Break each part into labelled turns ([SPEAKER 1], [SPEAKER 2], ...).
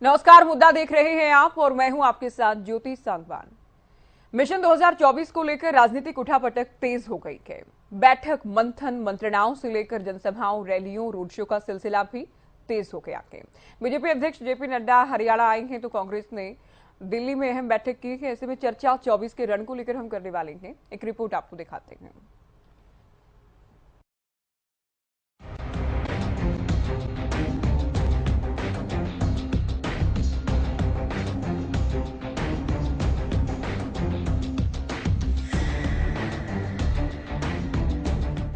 [SPEAKER 1] नमस्कार, मुद्दा देख रहे हैं आप और मैं हूं आपके साथ ज्योति सांगवान। मिशन 2024 को लेकर राजनीतिक उठापटक तेज हो गई है। बैठक, मंथन, मंत्रणाओं से लेकर जनसभाओं, रैलियों, रोड शो का सिलसिला भी तेज हो गया है। बीजेपी अध्यक्ष जेपी नड्डा हरियाणा आए हैं तो कांग्रेस ने दिल्ली में अहम बैठक की है। ऐसे में चर्चा 24 के रण को लेकर हम करने वाले हैं। एक रिपोर्ट आपको दिखाते हैं।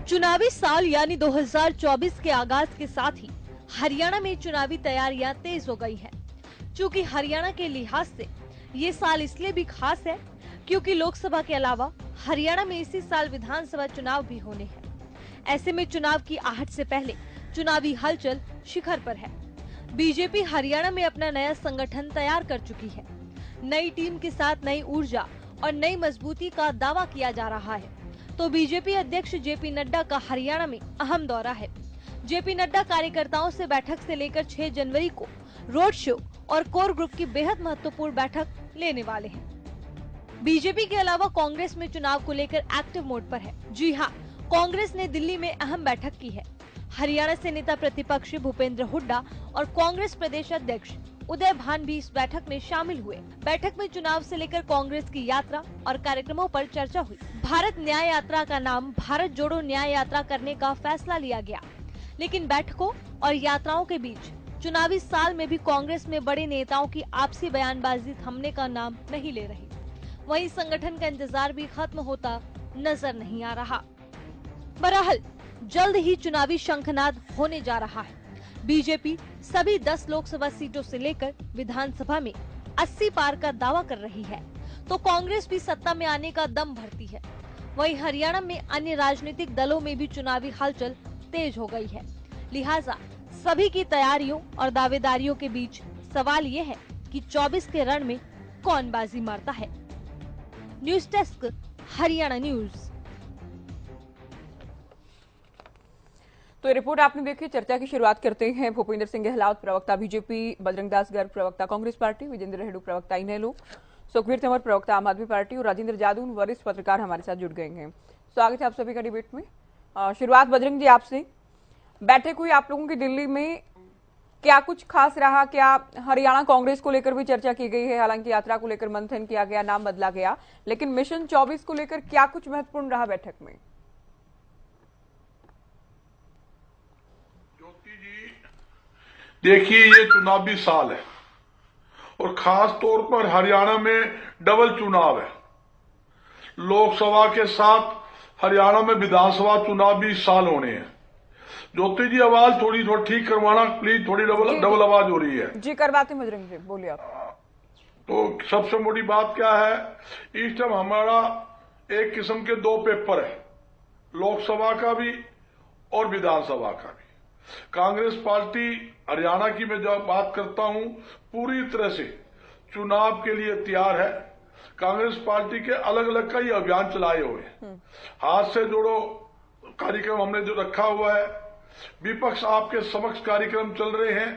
[SPEAKER 2] चुनावी साल यानी 2024 के आगाज के साथ ही हरियाणा में चुनावी तैयारियां तेज हो गई हैं। चूंकि हरियाणा के लिहाज से ये साल इसलिए भी खास है क्योंकि लोकसभा के अलावा हरियाणा में इसी साल विधानसभा चुनाव भी होने हैं। ऐसे में चुनाव की आहट से पहले चुनावी हलचल शिखर पर है। बीजेपी हरियाणा में अपना नया संगठन तैयार कर चुकी है। नई टीम के साथ नई ऊर्जा और नई मजबूती का दावा किया जा रहा है। तो बीजेपी अध्यक्ष जेपी नड्डा का हरियाणा में अहम दौरा है। जेपी नड्डा कार्यकर्ताओं से बैठक से लेकर 6 जनवरी को रोड शो और कोर ग्रुप की बेहद महत्वपूर्ण बैठक लेने वाले हैं। बीजेपी के अलावा कांग्रेस में चुनाव को लेकर एक्टिव मोड पर है। जी हां, कांग्रेस ने दिल्ली में अहम बैठक की है। हरियाणा से नेता प्रतिपक्ष भूपेंद्र हुड्डा और कांग्रेस प्रदेश अध्यक्ष उदय भान भी इस बैठक में शामिल हुए। बैठक में चुनाव से लेकर कांग्रेस की यात्रा और कार्यक्रमों पर चर्चा हुई। भारत न्याय यात्रा का नाम भारत जोड़ो न्याय यात्रा करने का फैसला लिया गया, लेकिन बैठकों और यात्राओं के बीच चुनावी साल में भी कांग्रेस में बड़े नेताओं की आपसी बयानबाजी थमने का नाम नहीं ले रही। वहीं संगठन का इंतजार भी खत्म होता नजर नहीं आ रहा। बहरहाल जल्द ही चुनावी शंखनाद होने जा रहा है। बीजेपी सभी 10 लोकसभा सीटों से लेकर विधानसभा में 80 पार का दावा कर रही है, तो कांग्रेस भी सत्ता में आने का दम भरती है। वहीं हरियाणा में अन्य राजनीतिक दलों में भी चुनावी हलचल तेज हो गई है। लिहाजा सभी की तैयारियों और दावेदारियों के बीच सवाल ये है कि 24 के रण में कौन बाजी मारता है। News desk, Haryana news.
[SPEAKER 1] तो रिपोर्ट आपने देखी। चर्चा की शुरुआत करते हैं। भूपेंद्र सिंह गहलोत प्रवक्ता बीजेपी, बजरंग दास गर्ग प्रवक्ता कांग्रेस पार्टी, विजेंद्र हेडू प्रवक्ता इनेलो, सुखबीर तंवर प्रवक्ता आम आदमी पार्टी और राजेंद्र जादून वरिष्ठ पत्रकार हमारे साथ जुड़ गए हैं। स्वागत है आप सभी का डिबेट में। शुरुआत बजरंग जी आपसे। बैठक हुई आप लोगों की दिल्ली में, क्या कुछ खास रहा? क्या हरियाणा कांग्रेस को लेकर भी चर्चा की गई है? हालांकि यात्रा को लेकर मंथन किया गया, नाम बदला गया, लेकिन मिशन 24 को लेकर क्या कुछ महत्वपूर्ण रहा बैठक में?
[SPEAKER 3] देखिए, ये चुनावी साल है और खास तौर पर हरियाणा में डबल चुनाव है। लोकसभा के साथ हरियाणा में विधानसभा चुनाव भी साल होने हैं। ज्योति जी, आवाज थोड़ी ठीक करवाना प्लीज, थोड़ी डबल आवाज हो रही है।
[SPEAKER 1] जी करवाते बजरंग जी, बोलिए आप।
[SPEAKER 3] तो सबसे बड़ी बात क्या है, इस टाइम हमारा एक किस्म के 2 पेपर है, लोकसभा का भी और विधानसभा का भी। कांग्रेस पार्टी हरियाणा की मैं जब बात करता हूं, पूरी तरह से चुनाव के लिए तैयार है। कांग्रेस पार्टी के अलग अलग कई अभियान चलाए हुए हैं। हाथ से जोड़ो कार्यक्रम हमने जो रखा हुआ है, विपक्ष आपके समक्ष कार्यक्रम चल रहे हैं।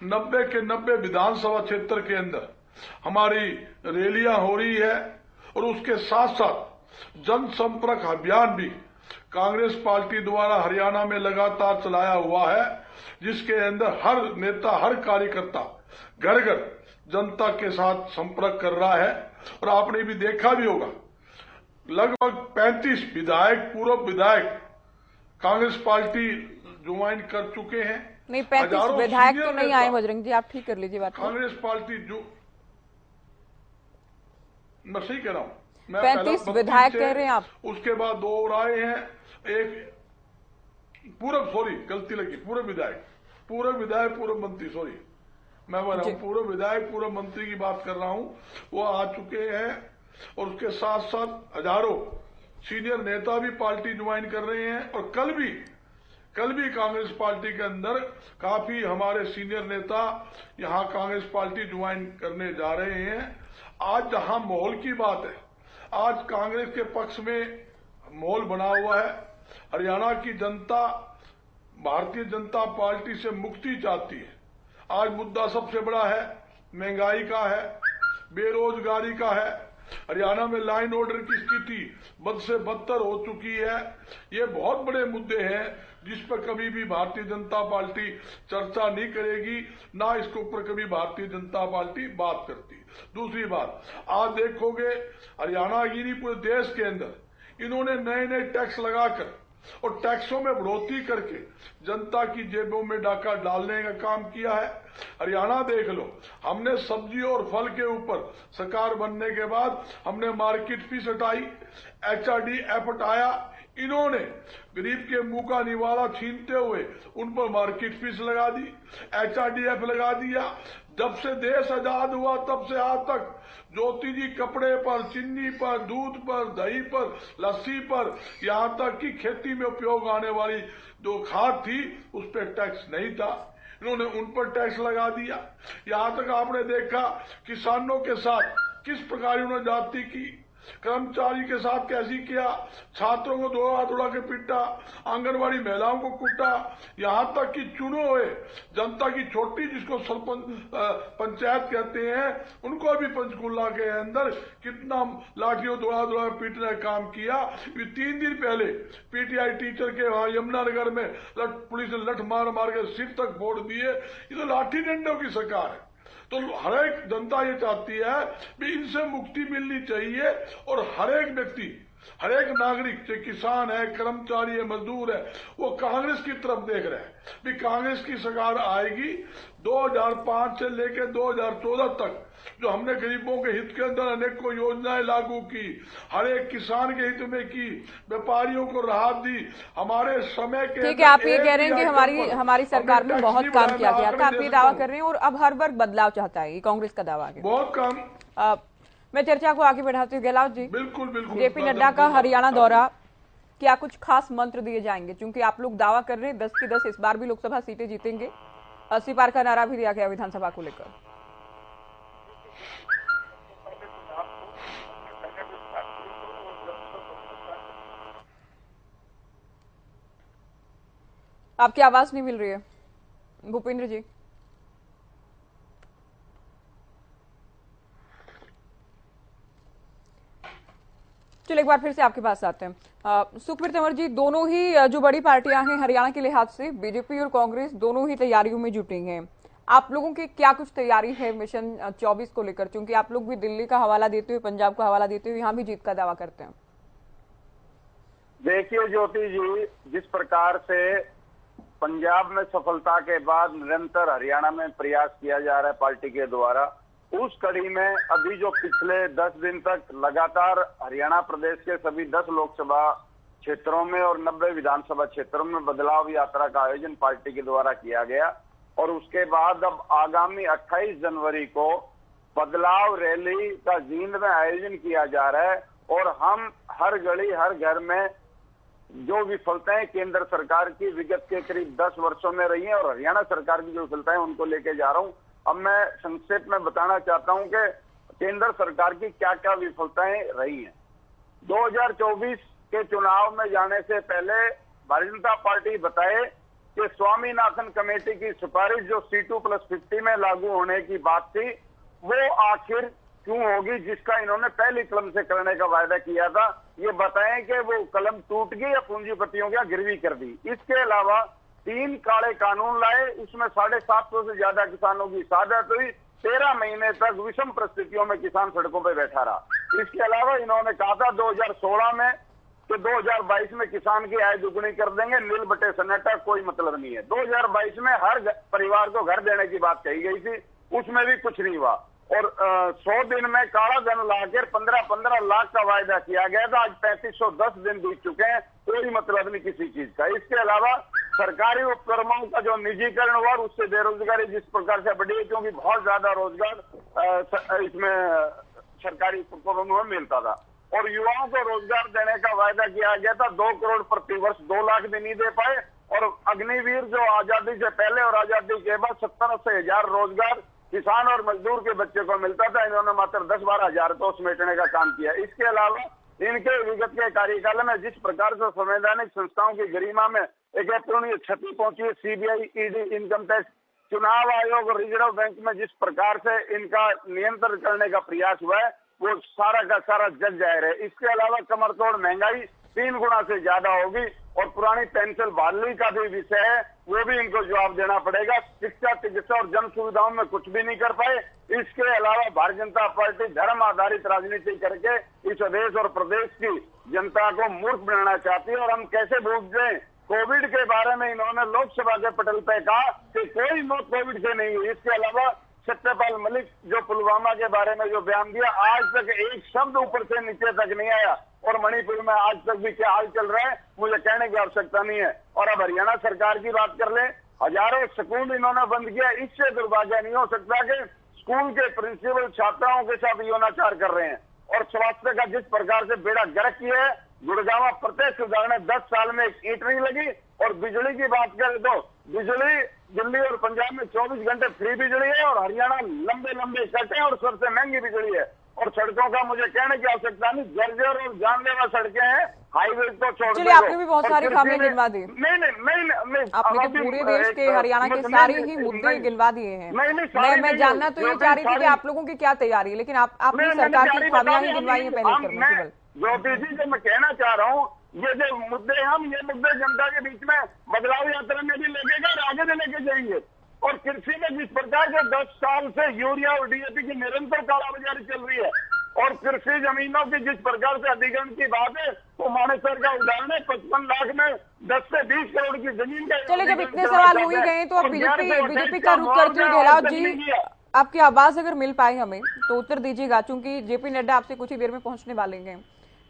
[SPEAKER 3] 90 के 90 विधानसभा क्षेत्र के अंदर हमारी रैलियां हो रही है और उसके साथ साथ जनसंपर्क अभियान भी कांग्रेस पार्टी द्वारा हरियाणा में लगातार चलाया हुआ है, जिसके अंदर हर नेता, हर कार्यकर्ता घर घर जनता के साथ संपर्क कर रहा है। और आपने भी देखा भी होगा, लगभग 35 विधायक, पूर्व विधायक कांग्रेस पार्टी ज्वाइन कर चुके हैं।
[SPEAKER 1] नहीं, 35 विधायक तो नहीं आए बजरंग जी, आप ठीक कर लीजिए बात।
[SPEAKER 3] कांग्रेस पार्टी जो मैं सही कह रहा हूं,
[SPEAKER 1] 35 विधायक कह रहे हैं आप।
[SPEAKER 3] उसके बाद 2 और आए हैं, एक गलती लगी, पूर्व विधायक पूर्व मंत्री, सॉरी मैं बोल रहा हूं, पूर्व विधायक पूर्व मंत्री की बात कर रहा हूं, वो आ चुके हैं। और उसके साथ साथ हजारों सीनियर नेता भी पार्टी ज्वाइन कर रहे हैं। और कल भी कांग्रेस पार्टी के अंदर काफी हमारे सीनियर नेता यहां कांग्रेस पार्टी ज्वाइन करने जा रहे हैं। आज जहां माहौल की बात है, आज कांग्रेस के पक्ष में माहौल बना हुआ है। हरियाणा की जनता भारतीय जनता पार्टी से मुक्ति चाहती है। आज मुद्दा सबसे बड़ा है महंगाई का है, बेरोजगारी का है। हरियाणा में लाइन ऑर्डर की स्थिति बद से बदतर हो चुकी है। ये बहुत बड़े मुद्दे हैं जिस पर कभी भी भारतीय जनता पार्टी चर्चा नहीं करेगी, ना इसके ऊपर कभी भारतीय जनता पार्टी बात करती। दूसरी बात, आज देखोगे हरियाणा की नहीं पूरे देश के अंदर इन्होंने नए नए टैक्स लगाकर और टैक्सों में बढ़ोतरी करके जनता की जेबों में डाका डालने का काम किया है। हरियाणा देख लो, हमने सब्जी और फल के ऊपर सरकार बनने के बाद हमने मार्केट फीस हटाई, HRDF हटाया। इन्होंने गरीब के मुंह का निवाला छीनते हुए उन पर मार्केट फीस लगा दी, HRDF लगा दिया। जब से देश आजाद हुआ तब से आज तक ज्योति जी कपड़े पर, चीनी पर, दूध पर, दही पर, लस्सी पर, यहाँ तक कि खेती में उपयोग आने वाली जो खाद थी उस पर टैक्स नहीं था, इन्होंने उन पर टैक्स लगा दिया। यहाँ तक आपने देखा किसानों के साथ किस प्रकार उन्होंने जाति की, कर्मचारी के साथ कैसी किया, छात्रों को दौड़ा के पीटा, आंगनवाड़ी महिलाओं को कूटा, यहाँ तक कि चुने हुए जनता की छोटी जिसको सरपंच पंचायत कहते हैं उनको भी पंचकूला के अंदर कितना लाठियों दौड़ा पीटने का काम किया। 3 दिन पहले PTI टीचर के वहां यमुनानगर में पुलिस ने लठ मार के सिर तक फोड़ दिए। ये तो लाठी डंडों की सरकार है। तो हर एक जनता ये चाहती है कि इनसे मुक्ति मिलनी चाहिए और हर एक व्यक्ति, हर एक नागरिक, चाहे किसान है, कर्मचारी है, मजदूर है, वो कांग्रेस की तरफ देख रहे हैं कि कांग्रेस की सरकार आएगी। 2005 से लेकर 2014 तक जो हमने गरीबों के हित के अंदर अनेकों योजनाएं लागू की, हर एक किसान के हित में की, व्यापारियों को राहत दी, हमारे समय के।
[SPEAKER 1] ठीक है, आप ये कह रहे हैं कि हमारी सरकार में बहुत काम किया गया था, आप ये दावा कर रहे हैं और अब हर वर्ग बदलाव चाहता है, ये कांग्रेस का दावा है।
[SPEAKER 3] बहुत काम।
[SPEAKER 1] मैं चर्चा को आगे बढ़ाती हूँ। गहलोत जी,
[SPEAKER 3] बिल्कुल बिल्कुल,
[SPEAKER 1] JP नड्डा का हरियाणा दौरा, क्या कुछ खास मंत्र दिए जाएंगे? क्योंकि आप लोग दावा कर रहे हैं 10 की 10 इस बार भी लोकसभा सीटें जीतेंगे, 80 पार का नारा भी दिया गया विधानसभा को लेकर। आपकी आवाज नहीं मिल रही है भूपेंद्र जी। चलो एक बार फिर से आपके पास आते हैं। सुखबीर तंवर जी, दोनों ही जो बड़ी पार्टियां हैं हरियाणा के लिहाज से, बीजेपी और कांग्रेस दोनों ही तैयारियों में जुटी हैं। आप लोगों की क्या कुछ तैयारी है मिशन 24 को लेकर? क्योंकि आप लोग भी दिल्ली का हवाला देते हुए, पंजाब का हवाला देते हुए यहाँ भी जीत का दावा करते हैं।
[SPEAKER 4] देखिए ज्योति जी, जिस प्रकार से पंजाब में सफलता के बाद निरंतर हरियाणा में प्रयास किया जा रहा है पार्टी के द्वारा, उस कड़ी में अभी जो पिछले 10 दिन तक लगातार हरियाणा प्रदेश के सभी 10 लोकसभा क्षेत्रों में और 90 विधानसभा क्षेत्रों में बदलाव यात्रा का आयोजन पार्टी के द्वारा किया गया और उसके बाद अब आगामी 28 जनवरी को बदलाव रैली का जींद में आयोजन किया जा रहा है और हम हर गली हर घर में जो विफलताएं केंद्र सरकार की विगत के करीब 10 वर्षों में रही हैं और हरियाणा सरकार की जो विफलताएं उनको लेके जा रहा हूं। अब मैं संक्षेप में बताना चाहता हूं कि केंद्र सरकार की क्या क्या विफलताएं रही हैं। 2024 के चुनाव में जाने से पहले भारतीय जनता पार्टी बताए कि स्वामीनाथन कमेटी की सिफारिश जो C2+50 में लागू होने की बात थी वो आखिर क्यों होगी, जिसका इन्होंने पहली कलम से करने का वायदा किया था। ये बताएं कि वो कलम टूट गई या पूंजीपतियों की गिरवी कर दी। इसके अलावा 3 काले कानून लाए, उसमें 750 से ज्यादा किसानों की शहादत हुई। 13 महीने तक विषम परिस्थितियों में किसान सड़कों पर बैठा रहा। इसके अलावा इन्होंने कहा था 2016 में कि 2022 में किसान की आय दुगुनी कर देंगे, नील बटे सन्नाटा, कोई मतलब नहीं है। 2022 में हर परिवार को घर देने की बात कही गई थी, उसमें भी कुछ नहीं हुआ और 100 दिन में काला धन लाकर 15-15 लाख का वायदा किया गया था। आज 3510 दिन बीत चुके हैं, कोई मतलब नहीं किसी चीज का। इसके अलावा सरकारी उपक्रमों का जो निजीकरण हुआ उससे बेरोजगारी जिस प्रकार से बढ़ी है, क्योंकि बहुत ज्यादा रोजगार इसमें सरकारी उपक्रमों में मिलता था और युवाओं को रोजगार देने का वायदा किया गया था। 2 करोड़ प्रति वर्ष, 2 लाख भी नहीं दे पाए और अग्निवीर जो आजादी से पहले और आजादी के बाद 70-80 हजार रोजगार किसान और मजदूर के बच्चे को मिलता था, इन्होंने मात्र 10-12 हजार को समेटने का काम किया। इसके अलावा इनके विगत के कार्यकाल में जिस प्रकार से संवैधानिक संस्थाओं की गरिमा में एक अपूरणीय क्षति पहुंची है, CBI, ED, इनकम टैक्स चुनाव आयोग और रिजर्व बैंक में जिस प्रकार से इनका नियंत्रण करने का प्रयास हुआ है वो सारा का सारा जग जाहिर है। इसके अलावा कमर तोड़ महंगाई 3 गुना से ज्यादा होगी और पुरानी पेंशन बहाली का भी विषय है, वो भी इनको जवाब देना पड़ेगा। शिक्षा, चिकित्सा और जन सुविधाओं में कुछ भी नहीं कर पाए। इसके अलावा भारतीय जनता पार्टी धर्म आधारित राजनीति करके इस देश और प्रदेश की जनता को मूर्ख बनाना चाहती है। और हम कैसे भूल जाएं, कोविड के बारे में इन्होंने लोकसभा के पटल पे कहा कि कोई मौत कोविड से नहीं हुई। इसके अलावा सत्यपाल मलिक जो पुलवामा के बारे में जो बयान दिया, आज तक एक शब्द ऊपर से नीचे तक नहीं आया। और मणिपुर में आज तक भी क्या हाल चल रहा है मुझे कहने की आवश्यकता नहीं है। और अब हरियाणा सरकार की बात कर ले, हजारों स्कूल इन्होंने बंद किया। इससे दुर्भाग्य नहीं हो सकता कि स्कूल के प्रिंसिपल छात्राओं के साथ यौनाचार कर रहे हैं। और स्वास्थ्य का जिस प्रकार से बेड़ा गर्क किया है, गुड़गांव प्रत्येक सुधारने 10 साल में एक ईंट नहीं लगी। और बिजली की बात करें तो बिजली दिल्ली और पंजाब में 24 घंटे फ्री बिजली है और हरियाणा लंबे लंबे कट है और सबसे महंगी बिजली है। और सड़कों का मुझे कहने की आवश्यकता नहीं, जर्जर और जानलेवा सड़कें हैं, हाईवे तो छोड़
[SPEAKER 1] चलिए, आपने भी बहुत सारी खामियां गिनवा दी।
[SPEAKER 4] नहीं,
[SPEAKER 1] आपने तो पूरे देश के हरियाणा के सारे ही मुद्दे गिनवा दिए हैं। मैं जानना तो ये चाह रही थी कि आप लोगों की क्या तैयारी है, लेकिन आपने सरकार की खामियां ही गिनवाई है पहले।
[SPEAKER 4] ज्योति जी, जो मैं कहना चाह रहा हूँ, ये जो मुद्दे ये मुद्दे जनता के बीच में बदलाव यात्रा में भी लेके गए और आगे भी लेके जाएंगे। और कृषि में जिस प्रकार से 10 साल से यूरिया और डीएपी की निरंतर कालाबाजारी चल रही है और कृषि जमीनों की जिस प्रकार से अधिग्रहण की बात है, तो मानेसर का उदाहरण है। 55 लाख में 10 से 20 करोड़ की जमीन का।
[SPEAKER 1] चलिए, जब इतने सवाल हो ही गए तो अब बीजेपी का रुख करते हुए गहलोत जी, आपकी आवाज अगर मिल पाए हमें तो उत्तर दीजिएगा, चूंकि जेपी नड्डा आपसे कुछ ही देर में पहुंचने वाले हैं।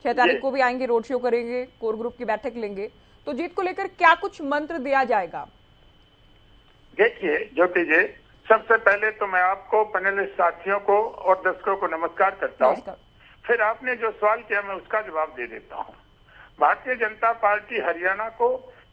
[SPEAKER 1] 6 तारीख को भी आएंगे, रोड शो करेंगे, कोर ग्रुप की बैठक लेंगे, तो जीत को लेकर क्या कुछ मंत्र दिया जाएगा?
[SPEAKER 5] देखिए ज्योति जी, सबसे पहले तो मैं आपको, पैनलिस्ट साथियों को और दर्शकों को नमस्कार करता हूँ। फिर आपने जो सवाल किया मैं उसका जवाब दे देता हूँ। भारतीय जनता पार्टी हरियाणा को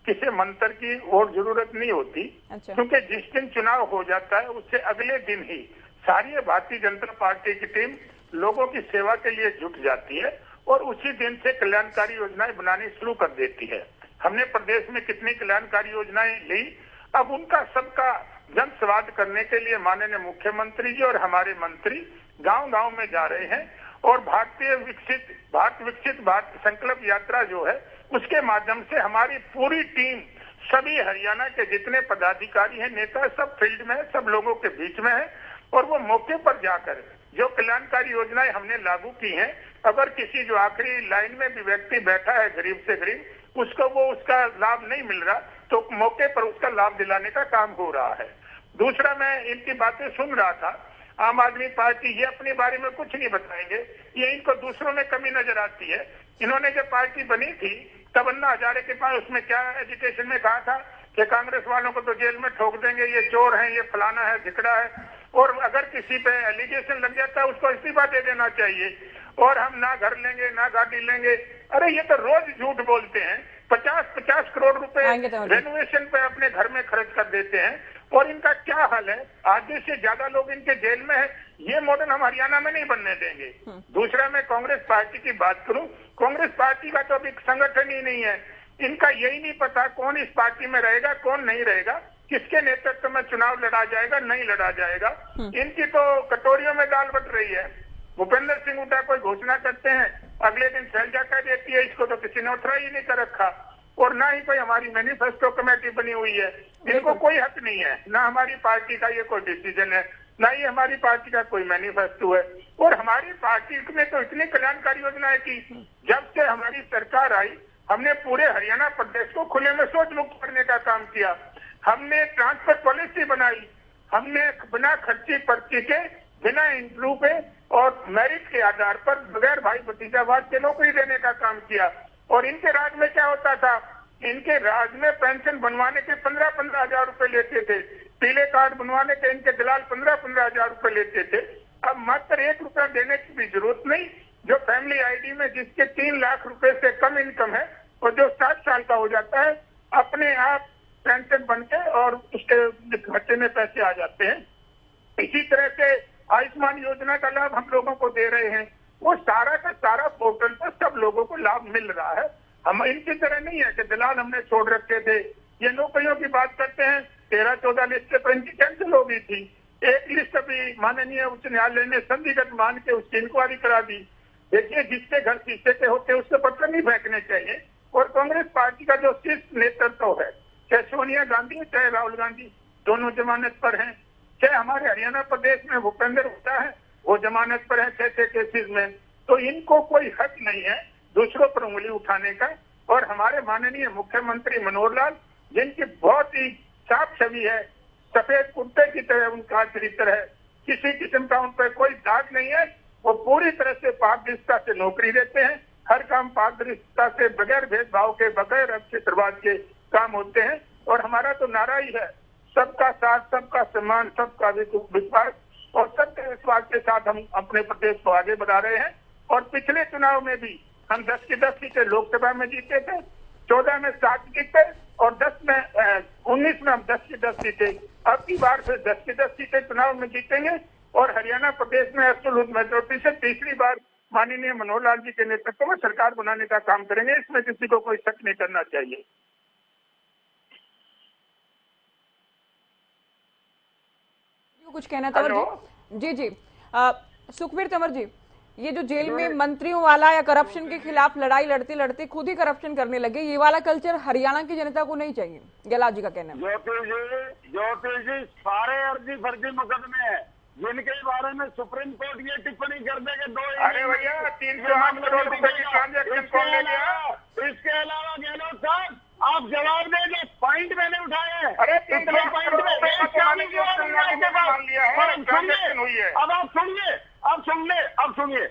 [SPEAKER 5] किसी मंत्र की और जरूरत नहीं होती। अच्छा। क्योंकि जिस दिन चुनाव हो जाता है उससे अगले दिन ही सारी भारतीय जनता पार्टी की टीम लोगों की सेवा के लिए जुट जाती है और उसी दिन से कल्याणकारी योजनाएं बनानी शुरू कर देती है। हमने प्रदेश में कितनी कल्याणकारी योजनाएं ली, अब उनका सबका जन स्वाद करने के लिए माननीय मुख्यमंत्री जी और हमारे मंत्री गांव गांव में जा रहे हैं। और भारत विकसित भारत संकल्प यात्रा जो है उसके माध्यम से हमारी पूरी टीम, सभी हरियाणा के जितने पदाधिकारी हैं, नेता, सब फील्ड में है, सब लोगों के बीच में है। और वो मौके पर जाकर जो कल्याणकारी योजनाएं हमने लागू की हैं, अगर किसी जो आखिरी लाइन में भी व्यक्ति बैठा है गरीब से गरीब, उसको वो उसका लाभ नहीं मिल रहा तो मौके पर उसका लाभ दिलाने का काम हो रहा है। दूसरा, मैं इनकी बातें सुन रहा था, आम आदमी पार्टी ये अपने बारे में कुछ नहीं बताएंगे, ये इनको दूसरों में कमी नजर आती है। इन्होंने जब पार्टी बनी थी तब अन्ना हजारे के पास उसमें क्या एजुकेशन में कहा था कि कांग्रेस वालों को तो जेल में ठोक देंगे, ये चोर हैं, ये फलाना है, धिकड़ा है, और अगर किसी पे एलिगेशन लग जाता है उसको इस्तीफा दे देना चाहिए, और हम ना घर लेंगे ना गाड़ी लेंगे। अरे ये तो रोज झूठ बोलते हैं। 50-50 करोड़ रुपए रेनोवेशन पे अपने घर में खर्च कर देते हैं और इनका क्या हाल है, आधे से ज्यादा लोग इनके जेल में है। ये मॉडल हम हरियाणा में नहीं बनने देंगे। दूसरा, मैं कांग्रेस पार्टी की बात करूं, कांग्रेस पार्टी का तो अभी संगठन ही नहीं है। इनका यही नहीं पता कौन इस पार्टी में रहेगा कौन नहीं रहेगा, किसके नेतृत्व में चुनाव लड़ा जाएगा नहीं लड़ा जाएगा। इनकी तो कटोरियों में दाल बट रही है। भूपेंद्र सिंह हुड्डा कोई घोषणा करते हैं, अगले दिन शैलजा कह देती है इसको तो किसी ने उठा ही नहीं कर रखा, और ना ही कोई हमारी मैनिफेस्टो कमेटी बनी हुई है। इनको कोई हक नहीं है, ना हमारी पार्टी का ये कोई डिसीजन है, ना ही हमारी पार्टी का कोई मैनिफेस्टो है। और हमारी पार्टी ने तो इतनी कल्याणकारी योजनाएं की, जब से हमारी सरकार आई हमने पूरे हरियाणा प्रदेश को खुले में शौच मुक्त करने का काम किया। हमने ट्रांसपोर्ट पॉलिसी बनाई, हमने बिना खर्ची पर्ची के, बिना इंटरव्यू पे और मेरिट के आधार पर बगैर भाई भतीजावाद के नौकरी देने का काम किया। और इनके राज में क्या होता था, इनके राज में पेंशन बनवाने के 15-15 हजार रुपए लेते थे, पीले कार्ड बनवाने के इनके दलाल 15-15 हजार रुपए लेते थे। अब मात्र 1 रुपया देने की भी जरूरत नहीं। जो फैमिली आईडी में जिसके 3 लाख रुपए से कम इनकम है और जो 60 साल का हो जाता है, अपने आप पेंशन बनके और उसके खाते में पैसे आ जाते हैं। इसी तरह से आयुष्मान योजना का लाभ हम लोगों को दे रहे हैं, वो सारा का सारा पोर्टल पर सब लोगों को लाभ मिल रहा है। हम इनकी तरह नहीं है कि दलाल हमने छोड़ रखे थे। ये नौकरियों की बात करते हैं, 13-14 लिस्ट पर इनकी कैंसिल हो गई थी। एक लिस्ट अभी माननीय उच्च न्यायालय ने संदिग्ध मान के उसकी इंक्वायरी करा दी। देखिए, जिसके घर शीशे के होते उससे पत्थर नहीं फेंकने चाहिए। और कांग्रेस पार्टी का जो शीर्ष नेतृत्व है, चाहे सोनिया गांधी चाहे राहुल गांधी, दोनों जमानत पर हैं। चाहे हमारे हरियाणा प्रदेश में भूपेंद्र हुड्डा है, वो जमानत पर है 6 केसेस में। तो इनको कोई हक नहीं है दूसरों पर उंगली उठाने का। और हमारे माननीय मुख्यमंत्री मनोहर लाल, जिनकी बहुत ही साफ छवि है, सफेद कुत्ते की तरह उनका चरित्र है, किसी किस्म का उन पर कोई दाग नहीं है। वो पूरी तरह से पारदर्शिता से नौकरी देते हैं। हर काम पारदर्शिता से, बगैर भेदभाव के, बगैर अक्षत्रवाद के काम होते हैं। और हमारा तो नारा ही है, सबका साथ, सबका सम्मान, सबका विश्वास। और सबके विश्वास के साथ हम अपने प्रदेश को आगे बढ़ा रहे हैं। और पिछले चुनाव में भी हम 10 की 10 सीटें लोकसभा में जीते थे, 14 में 7 जीते और 19 में हम 10 की 10 सीटें। अब की बार फिर 10 की 10 सीटें चुनाव में जीतेंगे और हरियाणा प्रदेश में एब्सोल्यूट मेजॉरिटी से तीसरी बार माननीय मनोहर लाल जी के नेतृत्व में सरकार बनाने का काम करेंगे। इसमें किसी को कोई शक नहीं करना चाहिए।
[SPEAKER 1] कुछ कहना तंवर जी? जी सुखबीर तंवर जी, ये जो जेल में मंत्रियों वाला या करप्शन के खिलाफ लड़ाई लड़ते लड़ते खुद ही करप्शन करने लगे, ये वाला कल्चर हरियाणा की जनता को नहीं चाहिए, गहलोत जी का कहना है।
[SPEAKER 4] ज्योति जी, सारे अर्जी फर्जी मुकदमे हैं जिनके बारे में सुप्रीम कोर्ट ये टिप्पणी कर देगा 2।
[SPEAKER 5] अरे भैया, 308 करोड़ रुपए की ट्रांजेक्शन कौन ले गया?
[SPEAKER 4] इसके अलावा गहलोत साहब, आप जवाब देंगे। पॉइंट मैंने उठाए हैं।
[SPEAKER 5] अरे
[SPEAKER 4] पॉइंट में अब आप सुनिए,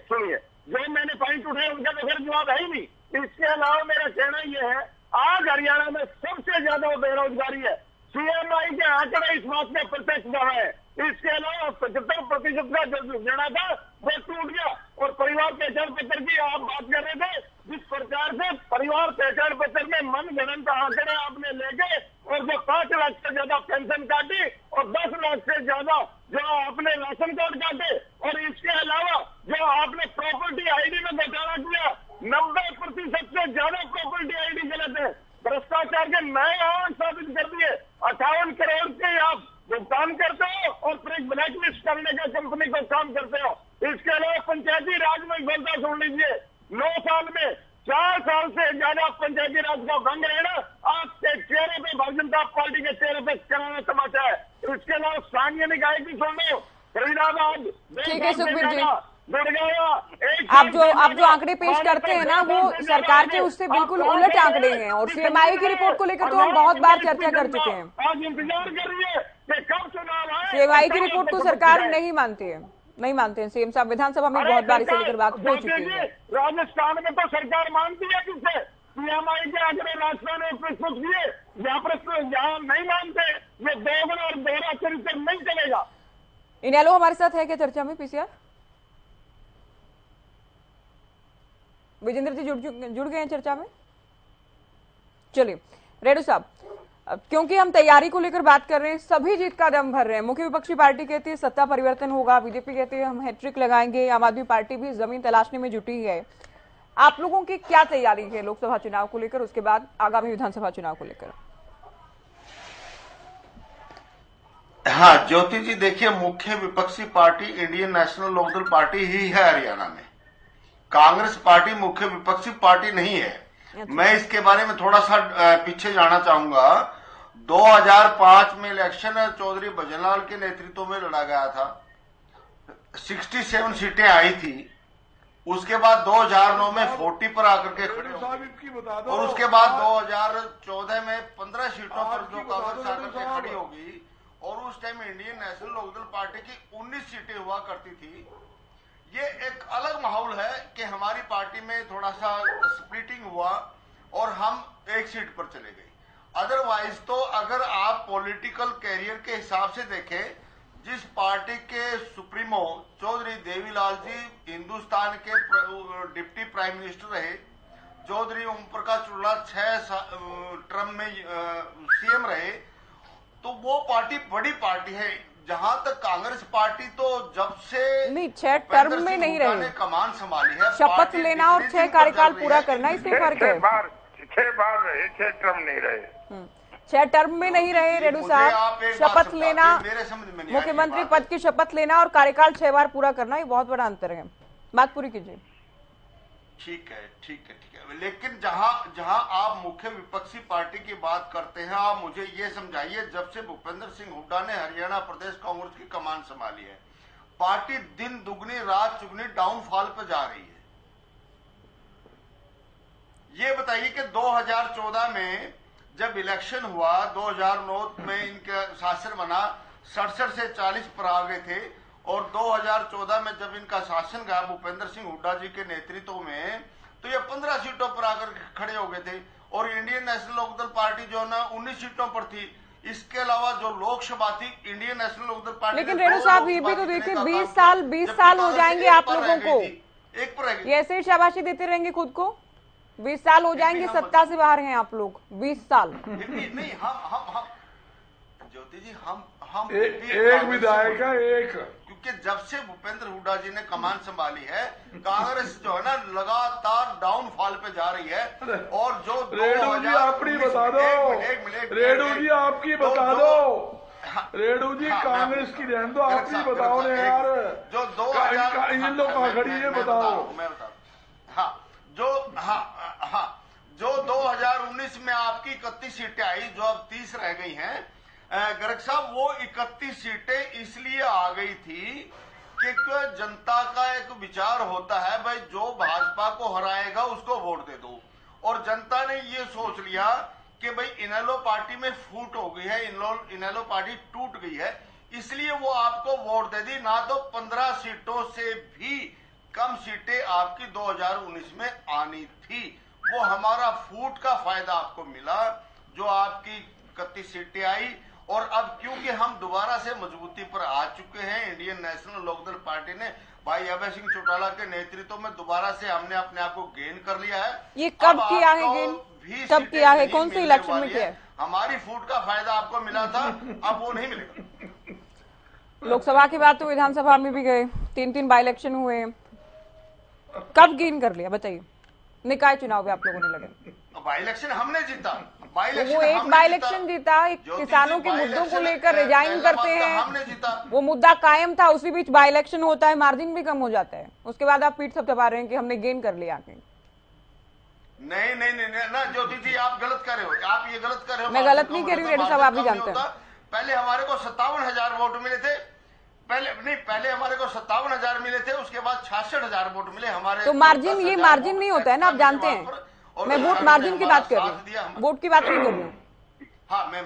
[SPEAKER 4] जो मैंने पॉइंट उठाए उनका तो फिर जवाब है ही नहीं। इसके अलावा मेरा कहना यह है, आज हरियाणा में सबसे ज्यादा बेरोजगारी है। सीएमआई के आंकड़े इस बात में प्रत्यक्ष गवाह है। इसके अलावा 75% का जो निर्णय था वो टूट गया। और परिवार पहचान पत्र की आप बात कर रहे थे, जिस प्रकार से परिवार पहचान पत्र में मनगणन का आंकड़े आपने लेके और जो 5 लाख से ज्यादा पेंशन काटी और 10 लाख से ज्यादा जो आपने राशन कार्ड काटे, और इसके अलावा जो आपने प्रॉपर्टी आईडी में घोटाला किया, 90% से ज्यादा प्रॉपर्टी आईडी गलत है। भ्रष्टाचार के नए आंक साबित कर दिए। 58 करोड़ के आप भुगतान करते हो और फिर एक ब्लैकलिस्ट करने का कंपनी को काम करते हो। इसके अलावा पंचायती राज में बोलता सुन लीजिए, 9 साल में 4 साल से ज्यादा पंचायती राज का भंग रहना आपके चेहरे पे, भारतीय जनता पार्टी के चेहरे पे कराना तमाचा है। इसके अलावा स्थानीय निकाय की सुन लो, फरीदाबाद,
[SPEAKER 1] ठीक है सुखबीर जी,
[SPEAKER 4] आप
[SPEAKER 1] जो आंकड़े पेश करते हैं ना, वो सरकार के उससे बिल्कुल उलट आंकड़े हैं। और सीएमआई की रिपोर्ट को लेकर तो हम बहुत बार चर्चा कर चुके हैं।
[SPEAKER 4] आज इंतजार कर रही है कि कब चुनाव है।
[SPEAKER 1] सीएमआई की रिपोर्ट को सरकार नहीं मानती है, नहीं मानते हैं सीएम साहब। विधानसभा में बहुत बार इसे लेकर बात हो चुकी है।
[SPEAKER 4] राजस्थान में तो सरकार मानती है किससे? सीएमआई के आंकड़े राजस्थान में प्रस्तुत किए, जहाँ नहीं मानते, ये दोगुना और दोहरा चरित्र नहीं चलेगा।
[SPEAKER 1] इनेलो हमारे साथ है क्या चर्चा में? पीसीआर विजेंद्र जी जुड़ गए हैं चर्चा में। चलिए रेडू साहब, क्योंकि हम तैयारी को लेकर बात कर रहे हैं, सभी जीत का दम भर रहे हैं। मुख्य विपक्षी पार्टी कहती है सत्ता परिवर्तन होगा, बीजेपी कहती है हम हैट्रिक लगाएंगे, आम आदमी पार्टी भी जमीन तलाशने में जुटी है। आप लोगों की क्या तैयारी है लोकसभा चुनाव को लेकर, उसके बाद आगामी विधानसभा चुनाव को लेकर?
[SPEAKER 6] हाँ ज्योति जी, देखिए, मुख्य विपक्षी party Indian National Lokdal party ही है हरियाणा में। कांग्रेस पार्टी मुख्य विपक्षी पार्टी नहीं है। मैं इसके बारे में थोड़ा सा पीछे जाना चाहूंगा। 2005 में इलेक्शन चौधरी भजनलाल के नेतृत्व में लड़ा गया था, 67 सीटें आई थी। उसके बाद 2009 में 40 पर आकर के खड़े हो, और उसके बाद 2014 में 15 सीटों पर जो कांग्रेस आकर के खड़ी होगी, और उस time Indian National Lokdal party की 19 सीटें हुआ करती थी। ये एक अलग माहौल है कि हमारी पार्टी में थोड़ा सा स्प्लिटिंग हुआ और हम एक सीट पर चले गए। अदरवाइज तो अगर आप पॉलिटिकल कैरियर के हिसाब से देखें, जिस पार्टी के सुप्रीमो चौधरी देवीलाल जी हिंदुस्तान के डिप्टी प्राइम मिनिस्टर रहे, चौधरी ओम प्रकाश चुल्ला 6 टर्म में सीएम रहे, तो वो पार्टी बड़ी पार्टी है। जहां तक कांग्रेस पार्टी तो जब से
[SPEAKER 1] नहीं 6 टर्म में नहीं रहे,
[SPEAKER 6] कमान संभाली है,
[SPEAKER 1] शपथ लेना और 6 कार्यकाल पूरा करना, इसमें फर्क है।
[SPEAKER 5] 6 बार रहे, 6 टर्म नहीं रहे।
[SPEAKER 1] 6 टर्म में नहीं रहे रेणु
[SPEAKER 6] मुझे आप
[SPEAKER 1] साहब,
[SPEAKER 6] एक बात
[SPEAKER 1] शपथ
[SPEAKER 6] समझा,
[SPEAKER 1] लेना,
[SPEAKER 6] ये मेरे समझ में नहीं आ रही
[SPEAKER 1] मुख्यमंत्री
[SPEAKER 6] बात।
[SPEAKER 1] पद की शपथ लेना और कार्यकाल 6 बार पूरा करना, ये बहुत बड़ा अंतर है। बात पूरी कीजिए।
[SPEAKER 6] ठीक है, ठीक है, ठीक है, लेकिन जहां आप मुख्य विपक्षी पार्टी की बात करते हैं, आप मुझे ये समझाइए, जब से भूपेंद्र सिंह हुड्डा ने हरियाणा प्रदेश कांग्रेस की कमान संभाली है, पार्टी दिन दुगनी रात चुगनी डाउनफॉल पे जा रही है। ये बताइए कि 2014 में जब इलेक्शन हुआ, 2009 में इनका शासन बना, 67 से 40 पर आ गए थे, और 2014 में जब इनका शासन गया भूपेंद्र सिंह हुड्डा जी के नेतृत्व में, तो ये 15 सीटों पर आकर खड़े हो गए थे, और इंडियन नेशनल लोकदल पार्टी जो है ना 19 सीटों पर थी। इसके अलावा जो लोकसभा थी, इंडियन नेशनल लोकदल पार्टी,
[SPEAKER 1] लेकिन रेणु साहब ये भी तो देखिए 20 साल हो जाएंगे आप लोगों को,
[SPEAKER 6] एक पर रह गई।
[SPEAKER 1] ये ऐसे ही शाबाशी देते रहेंगे खुद को। 20 साल हो जाएंगे, सत्ता से बाहर हैं आप लोग, 20 साल।
[SPEAKER 6] नहीं, हम ज्योति जी, हम
[SPEAKER 3] एक विधायक है, एक,
[SPEAKER 6] क्योंकि जब से भूपेंद्र हुड्डा जी ने कमान संभाली है, कांग्रेस जो है ना लगातार डाउनफॉल पे जा रही है। और जो
[SPEAKER 3] रेणु जी आपकी बता दो, रेणु जी आपकी बता दो, रेणु जी कांग्रेस की रहने दो, आपकी बताओ ना यार,
[SPEAKER 6] जो 2000
[SPEAKER 3] इन लोग कहाँ खड़ी है बताओ।
[SPEAKER 6] मैं बता, हाँ, जो 2019 में आपकी 31 सीटें आई, जो अब 30 रह गई हैं, गर्ग साहब, वो 31 सीटें इसलिए आ गई थी कि जनता का एक विचार होता है, भाई जो भाजपा को हराएगा उसको वोट दे दो, और जनता ने ये सोच लिया कि भाई इनेलो पार्टी में फूट हो गई है, इनेलो पार्टी टूट गई है, इसलिए वो आपको वोट दे दी। ना तो 15 सीटों से भी कम सीटें आपकी 2019 में आनी थी, वो हमारा फूट का फायदा आपको मिला, जो आपकी 31 सीटें आई। और अब क्योंकि हम दोबारा से मजबूती पर आ चुके हैं, इंडियन नेशनल लोकदल पार्टी ने भाई अभय सिंह चौटाला के नेतृत्व में दोबारा से हमने अपने आप को गेन कर लिया है।
[SPEAKER 1] ये कब किया है गेन, कब किया है, कौन से इलेक्शन में किया है?
[SPEAKER 6] हमारी फूट का फायदा आपको मिला था, अब वो नहीं मिलेगा।
[SPEAKER 1] लोकसभा की बात तो विधानसभा में भी गए, 3 बाई इलेक्शन हुए, कब गेन कर लिया बताइए? निकाय चुनाव में आप लोगों ने लड़े,
[SPEAKER 6] बाई इलेक्शन हमने जीता,
[SPEAKER 1] वो एक बाई इलेक्शन जीता, एक किसानों के मुद्दों को लेकर रिजाइन करते हैं, वो मुद्दा कायम था, उसी बीच बाई इलेक्शन होता है, मार्जिन भी कम हो जाता है, उसके बाद आप पीठ थपथपा रहे हैं कि हमने गेन कर लिया।
[SPEAKER 6] नहीं ना ज्योति जी, आप गलत कर रहे हो, आप ये गलत कर रहे हो।
[SPEAKER 1] मैं गलत नहीं कर रही हूँ रेड्डी साहब, आप भी जानते हैं।
[SPEAKER 6] पहले हमारे को 57,000 वोट मिले थे, पहले हमारे को 57,000 मिले थे, उसके बाद 66,000 वोट मिले हमारे।
[SPEAKER 1] तो मार्जिन, ये मार्जिन नहीं होता है ना, आप जानते हैं, मैं वोट मार्जिन की बात कर रही हूँ, वोट की बात नहीं कर रही हूँ।
[SPEAKER 6] हाँ, मैं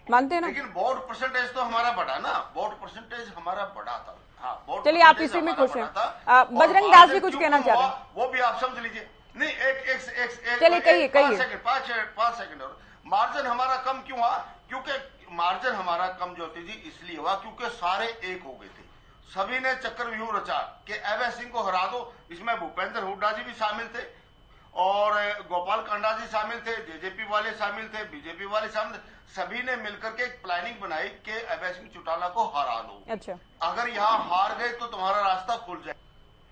[SPEAKER 1] मानते हैं ना,
[SPEAKER 6] लेकिन वोट परसेंटेज तो हमारा बढ़ा ना, वोट परसेंटेज हमारा बढ़ा था। हाँ,
[SPEAKER 1] चलिए आप इसी में खुश हैं। बजरंग दास जी कुछ कहना चाह रहे हैं,
[SPEAKER 6] वो भी आप समझ लीजिए। नहीं, एक
[SPEAKER 1] चलिए कहिए
[SPEAKER 6] 5 सेकंड और मार्जिन हमारा कम क्यों हुआ? क्योंकि मार्जिन हमारा कम ज्योति जी इसलिए हुआ क्योंकि सारे एक हो गए थे, सभी ने चक्रव्यूह रचा कि अभय सिंह को हरा दो। इसमें भूपेंद्र हुड्डा जी भी शामिल थे और गोपाल कांडा जी शामिल थे, जेजेपी वाले शामिल थे, बीजेपी वाले शामिल थे, सभी ने मिलकर के एक प्लानिंग बनाई कि अभय सिंह चौटाला को हरा दो।
[SPEAKER 1] अच्छा,
[SPEAKER 6] अगर यहाँ हार गए तो तुम्हारा रास्ता खुल जाए।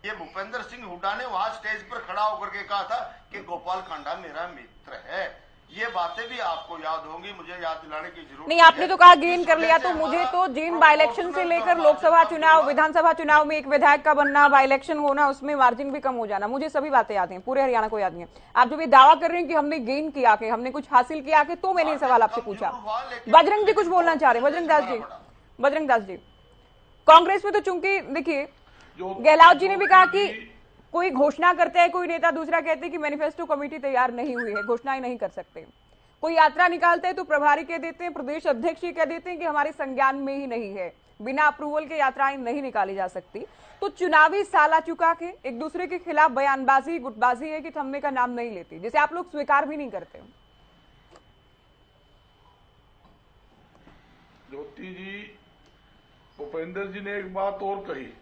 [SPEAKER 6] ये भूपेंद्र सिंह हुड्डा ने वहां स्टेज पर खड़ा होकर के कहा था कि गोपाल कांडा मेरा मित्र है। ये बातें भी आपको याद होंगी, मुझे याद दिलाने की जरूरत
[SPEAKER 1] नहीं। आपने तो कहा गेन कर लिया, तो मुझे तो जिन बाई इलेक्शन से लेकर लोकसभा चुनाव, विधानसभा चुनाव में एक विधायक का बनना, बाई इलेक्शन होना, उसमें मार्जिन भी कम हो जाना, मुझे सभी बातें याद हैं, पूरे हरियाणा को याद नहीं है। आप जो ये दावा कर रहे हैं कि हमने गेन किया के, हमने कुछ हासिल किया के, तो मैंने सवाल आपसे पूछा। बजरंग जी कुछ बोलना चाह रहे हैं, बजरंग दास जी, कांग्रेस में तो चूंकि देखिए गहलोत जी ने भी कहा कि कोई घोषणा करते हैं कोई नेता, दूसरा कहते हैं कि मैनिफेस्टो कमेटी तैयार नहीं हुई है, घोषणाएं नहीं कर सकते। कोई यात्रा निकालते हैं तो प्रभारी कह देते हैं, प्रदेश अध्यक्ष ये कह देते हैं कि हमारे संज्ञान में ही नहीं है, बिना अप्रूवल के यात्राएं नहीं निकाली जा सकती। तो चुनावी साल आ चुका के एक दूसरे के खिलाफ बयानबाजी, गुटबाजी है कि थमने का नाम नहीं लेती, जिसे आप लोग स्वीकार भी नहीं करते।
[SPEAKER 3] ज्योति जी, भूपेंद्र जी ने एक बात और कही,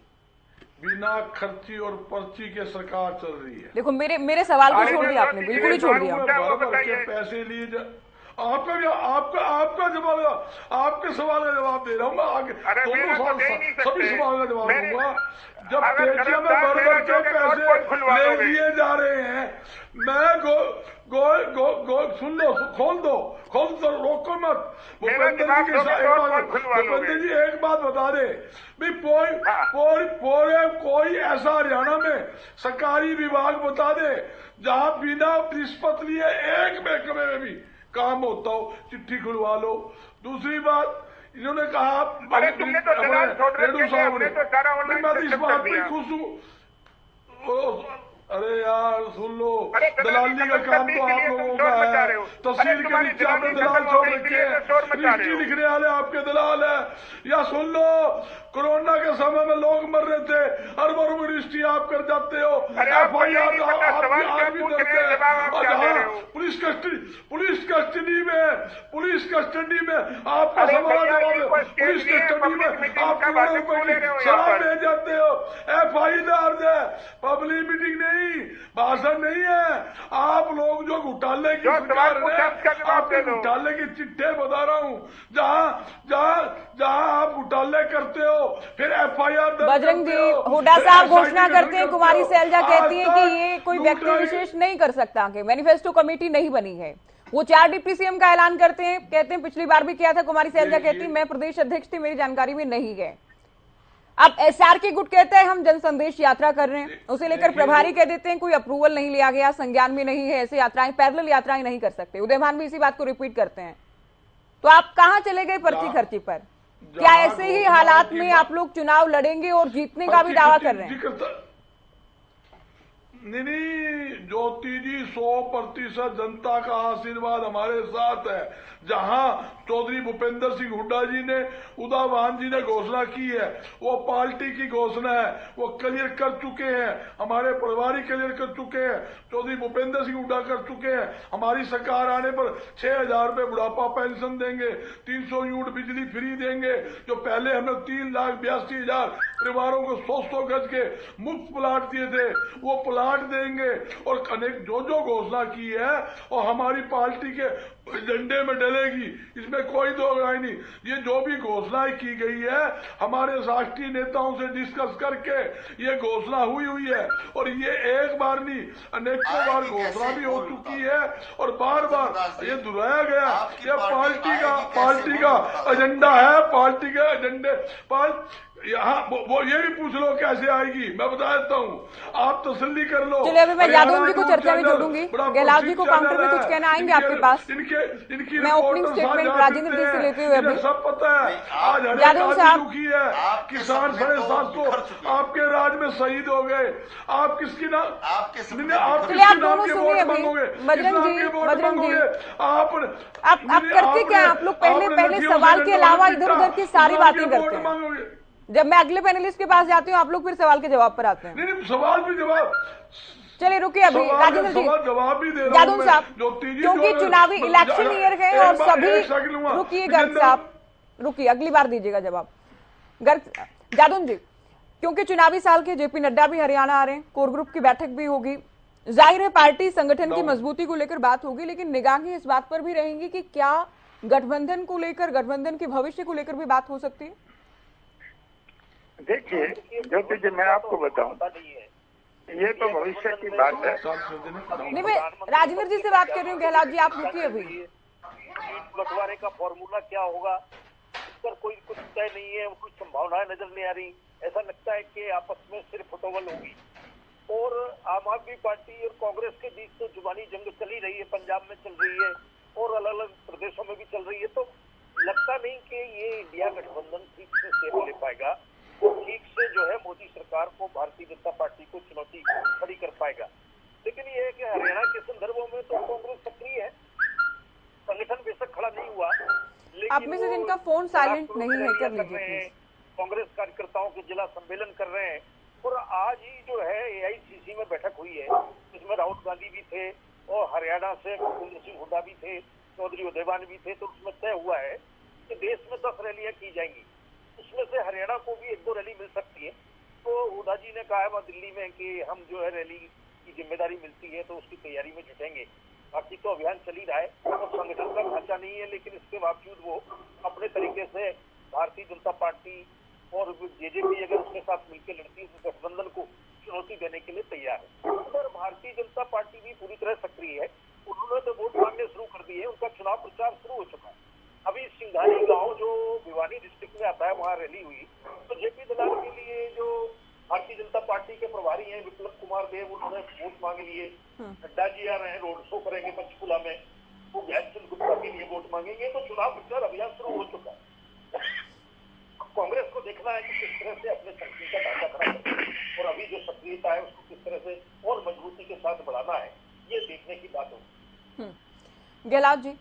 [SPEAKER 3] बिना खर्ची और पर्ची के सरकार चल रही है।
[SPEAKER 1] देखो मेरे सवाल को छोड़ दिया आपने, बिल्कुल ही छोड़ दिया।
[SPEAKER 3] पैसे लिए आपका जवाब, आपके सवाल का जवाब दे रहा हूँ मैं आगे। सभी सवाल का जवाब दूंगा। जब पेटीएम में भर के पैसे ले लिए जा रहे हैं, मैं सुन लो, खोल दो, रोको मत। भूपेंद्र जी एक बात बता दे कोई ऐसा हरियाणा में सरकारी विभाग बता दे जहां बिना रिश्वत लिए एक महकमे में भी काम होता हो, चिट्ठी खुलवा लो। दूसरी बात, इन्होंने कहा
[SPEAKER 5] तुमने तो
[SPEAKER 3] रेड्डू साहब ने, मैं इस बात पर खुश हूँ। अरे यार सुन लो, दलाली का काम तो आप लोगों का है। तहसील के नीचे आपने दलाल छोड़ रखे हैं, रजिस्ट्री लिखने वाले आपके दलाल है। या सुन लो, कोरोना के समय में लोग मर रहे थे, अरबों रजिस्ट्री आप कर जाते हो, FIR आप भी करते हैं। और जहाँ पुलिस कस्टडी में आपका सवाल जवाब है, पुलिस कस्टडी में आप करोड़ों रुपए की शराब भेज जाते हो। FIR है, पब्लिक मीटिंग नहीं, भाषण नहीं है। आप लोग जो घोटाले की सरकार है, आपके घोटाले की चिट्ठे बता रहा हूँ, जहाँ आप घोटाले करते हो, फिर FIR
[SPEAKER 1] बजरंग जी, हुड्डा साहब घोषणा करते हैं, कुमारी सैलजा कहती है कि ये कोई व्यक्ति विशेष नहीं कर सकता, कि मैनिफेस्टो कमेटी नहीं बनी है। वो 4 डिप्टी CM का ऐलान करते हैं, कहते हैं पिछली बार भी किया था। कुमारी सैलजा कहती है मैं प्रदेश अध्यक्ष थी, मेरी जानकारी में नहीं है। अब SR के गुट कहते हैं हम जन संदेश यात्रा कर रहे हैं, उसे लेकर प्रभारी कह देते हैं कोई अप्रूवल नहीं लिया गया, संज्ञान में नहीं है, ऐसे यात्राएं, पैरेलल यात्राएं नहीं कर सकते। उदयभान भी इसी बात को रिपीट करते हैं। तो आप कहां चले गए पर्ची खर्ची पर? क्या ऐसे ही हालात में आप लोग चुनाव लड़ेंगे और जीतने का भी दावा कर रहे हैं?
[SPEAKER 3] नहीं ज्योति जी, 100% जनता का आशीर्वाद हमारे साथ है। जहां चौधरी भूपेंद्र सिंह हुड्डा जी ने, उदयभान जी ने घोषणा की है, वो पार्टी की घोषणा है, वो क्लियर कर चुके हैं, हमारे प्रभारी क्लियर कर चुके हैं, चौधरी भूपेंद्र सिंह हुड्डा कर चुके हैं। हमारी सरकार आने पर 6,000 रुपए बुढ़ापा पेंशन देंगे, 300 यूनिट बिजली फ्री देंगे। जो पहले हमने 3,82,000 परिवारों को 100 गज के मुफ्त प्लाट दिए थे, वो प्लाट देंगे। और अनेक जो घोषणा की है और हमारी पार्टी के एजेंडे में डलेगी, इसमें कोई दो राय नहीं। ये जो भी घोषणाएं की गई है, हमारे राष्ट्रीय नेताओं से डिस्कस करके ये घोषणा हुई है। और ये एक बार नहीं, अनेकों बार घोषणा भी हो चुकी है और बार बार ये दोहराया गया। ये पार्टी का एजेंडा है, पार्टी के एजेंडे पर यहाँ वो ये भी पूछ लो कैसे आएगी, मैं बता देता हूँ, आप तसल्ली कर लो।
[SPEAKER 1] चलिए अभी मैं यादव जी को चर्चा में जोड़ूंगी, गहलोत जी को काउंटर में कुछ कहना आएंगे आपके पास?
[SPEAKER 3] इनकी
[SPEAKER 1] मैं ओपनिंग स्टेटमेंट राजेंद्र जी से लेते हुए अभी
[SPEAKER 3] सब पता है। आज
[SPEAKER 1] यादव साहब
[SPEAKER 3] दुखी है, किसान 750 आपके राज में शहीद हो गए। आप किसकी ना
[SPEAKER 1] आप दोनों सुनिए अभी। बजरंग जी आप करते क्या? आप लोग पहले सवाल के अलावा इधर उधर की सारी बातें करते हैं। जब मैं अगले पैनलिस्ट के पास जाती हूँ, आप लोग फिर सवाल के जवाब पर आते हैं।
[SPEAKER 3] नहीं, सवाल भी जवाब।
[SPEAKER 1] चलिए रुकिए अभी राजेंद्र जी,
[SPEAKER 3] जवाब भी दे रहा
[SPEAKER 1] यादव साहब, क्योंकि चुनावी इलेक्शन ईयर है और सभी, रुकिए गर्ग साहब, रुकिए, अगली बार दीजिएगा जवाब। गर्ग यादव जी, क्योंकि चुनावी साल के JP नड्डा भी हरियाणा आ रहे हैं, कोर ग्रुप की बैठक भी होगी, जाहिर है पार्टी संगठन की मजबूती को लेकर बात होगी, लेकिन निगाहें इस बात पर भी रहेंगी कि क्या गठबंधन को लेकर, गठबंधन के भविष्य को लेकर भी बात हो सकती है?
[SPEAKER 5] देखिए ज्योति जी, मैं आपको बताऊं, ये तो भविष्य की बात है।
[SPEAKER 1] नहीं, मैं राजेंद्र जी से बात कर रही हूँ। गहलोत जी आप रुकिए अभी।
[SPEAKER 7] बंटवारे का फॉर्मूला क्या होगा, इस पर कोई कुछ तय नहीं है, कुछ संभावनाएं नजर नहीं आ रही। ऐसा लगता है कि आपस में सिर्फ फुटबॉल होगी। और आम आदमी पार्टी और कांग्रेस के बीच तो जुबानी जंग चल ही रही है, पंजाब में चल रही है और अलग अलग प्रदेशों में भी चल रही है। तो लगता नहीं कि ये इंडिया गठबंधन ठीक से सेवा ले पाएगा, ठीक से जो है मोदी सरकार को, भारतीय जनता पार्टी को चुनौती खड़ी कर पाएगा। लेकिन ये है कि हरियाणा के संदर्भों में तो कांग्रेस सक्रिय है, संगठन बेशक खड़ा नहीं हुआ, लेकिन
[SPEAKER 1] आप में से जिनका फोन साइलेंट नहीं है कर लीजिए।
[SPEAKER 7] कांग्रेस कार्यकर्ताओं के जिला सम्मेलन कर रहे हैं। और आज ही जो है AICC में बैठक हुई है, इसमें राहुल गांधी भी थे और हरियाणा से भूपेंद्र सिंह हुड्डा भी थे, चौधरी उदयभान भी थे। तो उसमें तय हुआ है कि देश में 10 रैलियां की जाएंगी, उसमें से हरियाणा को भी 1-2 रैली मिल सकती है। तो हुड्डा जी ने कहा है वहाँ दिल्ली में कि हम जो है रैली की जिम्मेदारी मिलती है तो उसकी तैयारी में जुटेंगे। बाकी तो अभियान चल ही रहा है और संगठन का ढांचा नहीं है, लेकिन इसके बावजूद वो अपने तरीके से भारतीय जनता पार्टी और जेजेपी अगर उसके साथ मिलकर लड़ती है तो गठबंधन को चुनौती देने के लिए तैयार है। और भारतीय जनता पार्टी भी पूरी तरह सक्रिय है, उन्होंने तो वोट मांगने शुरू कर दिए, उनका चुनाव प्रचार शुरू हो चुका है। अभी सिंघानी गांव जो भिवानी डिस्ट्रिक्ट में आता है वहां रैली हुई, तो जेपी दलाल के लिए जो भारतीय जनता पार्टी के प्रभारी हैं विप्लव कुमार देव, उन्होंने वोट मांग लिए। नड्डा जी आ रहे हैं, रोड शो करेंगे पंचकुला में, वो ज्ञानचंद गुप्ता के लिए वोट मांगेंगे। तो चुनाव प्रचार अभियान शुरू हो चुका है। कांग्रेस को देखना है कि किस तरह से अपने संगठन का ढांचा खड़ा करना है और अभी जो सक्रियता है उसको किस तरह से और मजबूती के साथ बढ़ाना है, ये देखने की बात होगी।
[SPEAKER 1] गहलोत जी,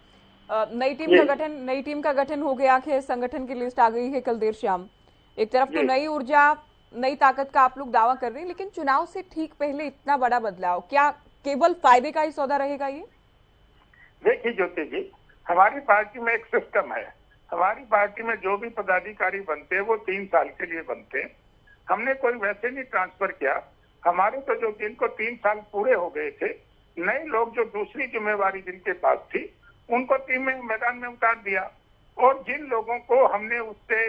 [SPEAKER 1] नई टीम का गठन हो गया है, संगठन की लिस्ट आ गई है कल देर शाम। एक तरफ तो नई ऊर्जा, नई ताकत का आप लोग दावा कर रहे हैं, लेकिन चुनाव से ठीक पहले इतना बड़ा बदलाव, क्या केवल फायदे का ही सौदा रहेगा ये?
[SPEAKER 5] देखिए ज्योति जी, हमारी पार्टी में एक सिस्टम है। हमारी पार्टी में जो भी पदाधिकारी बनते हैं वो 3 साल के लिए बनते हैं। हमने कोई वैसे नहीं ट्रांसफर किया। हमारे तो जो जिनको 3 साल पूरे हो गए थे, नए लोग जो दूसरी जिम्मेवारी जिनके पास थी उनको टीम में मैदान में उतार दिया, और जिन लोगों को हमने उससे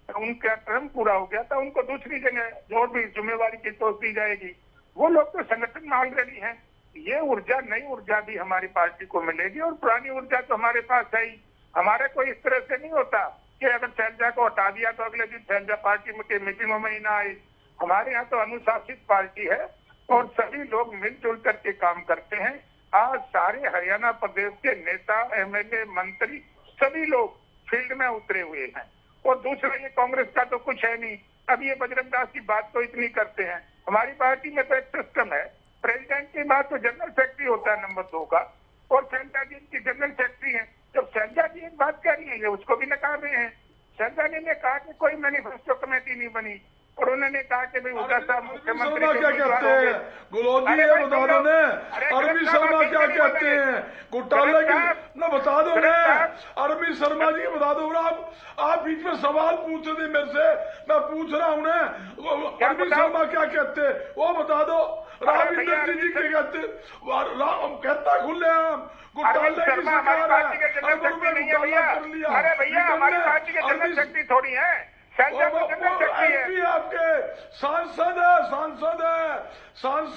[SPEAKER 5] उनका टर्म पूरा हो गया था उनको दूसरी जगह जो भी जिम्मेवारी की तो दी जाएगी। वो लोग तो संगठन में ऑलरेडी हैं। ये ऊर्जा, नई ऊर्जा भी हमारी पार्टी को मिलेगी और पुरानी ऊर्जा तो हमारे पास है ही। हमारे कोई इस तरह से नहीं होता कि अगर शैलजा को हटा दिया तो अगले दिन शैलजा पार्टी के मीटिंगों में ही ना आई। हमारे यहाँ तो अनुशासित पार्टी है और सभी लोग मिलजुल करके काम करते हैं। आज सारे हरियाणा प्रदेश के नेता, एमएलए, मंत्री सभी लोग फील्ड में उतरे हुए हैं। और दूसरा, ये कांग्रेस का तो कुछ है नहीं। अब ये बजरंग दास की बात तो इतनी करते हैं। हमारी पार्टी में तो एक सिस्टम है, प्रेसिडेंट की बात तो जनरल सेक्रेटरी होता है नंबर 2 का, और शैलजा जी की जनरल सेक्रेटरी है। जब शैलजा जी एक बात कर रही है उसको भी नकार रहे हैं। शैलजा जी ने कहा कि कोई मैनिफेस्टो कमेटी नहीं बनी, और उन्होंने कहा कि भाई उधर साहब मुख्यमंत्री
[SPEAKER 3] क्या कहते हैं, गुलौदी ये बता दो ने, अरविंद शर्मा क्या कहते हैं, घोटाले की ना बता दो ने, अरविंद शर्मा जी बता दो ना। आप बीच में सवाल पूछ रहे थे मेरे से, मैं पूछ रहा हूँ ना, अरविंद शर्मा क्या कहते हैं वो बता दो। राम इंदर जी क्या कहते, कहता खुले हम घोटाले की सरकार है।
[SPEAKER 5] अरे भैया, हमारी पार्टी के जनरल सेक्रेटरी थोड़ी है,
[SPEAKER 3] आपके सांसद है।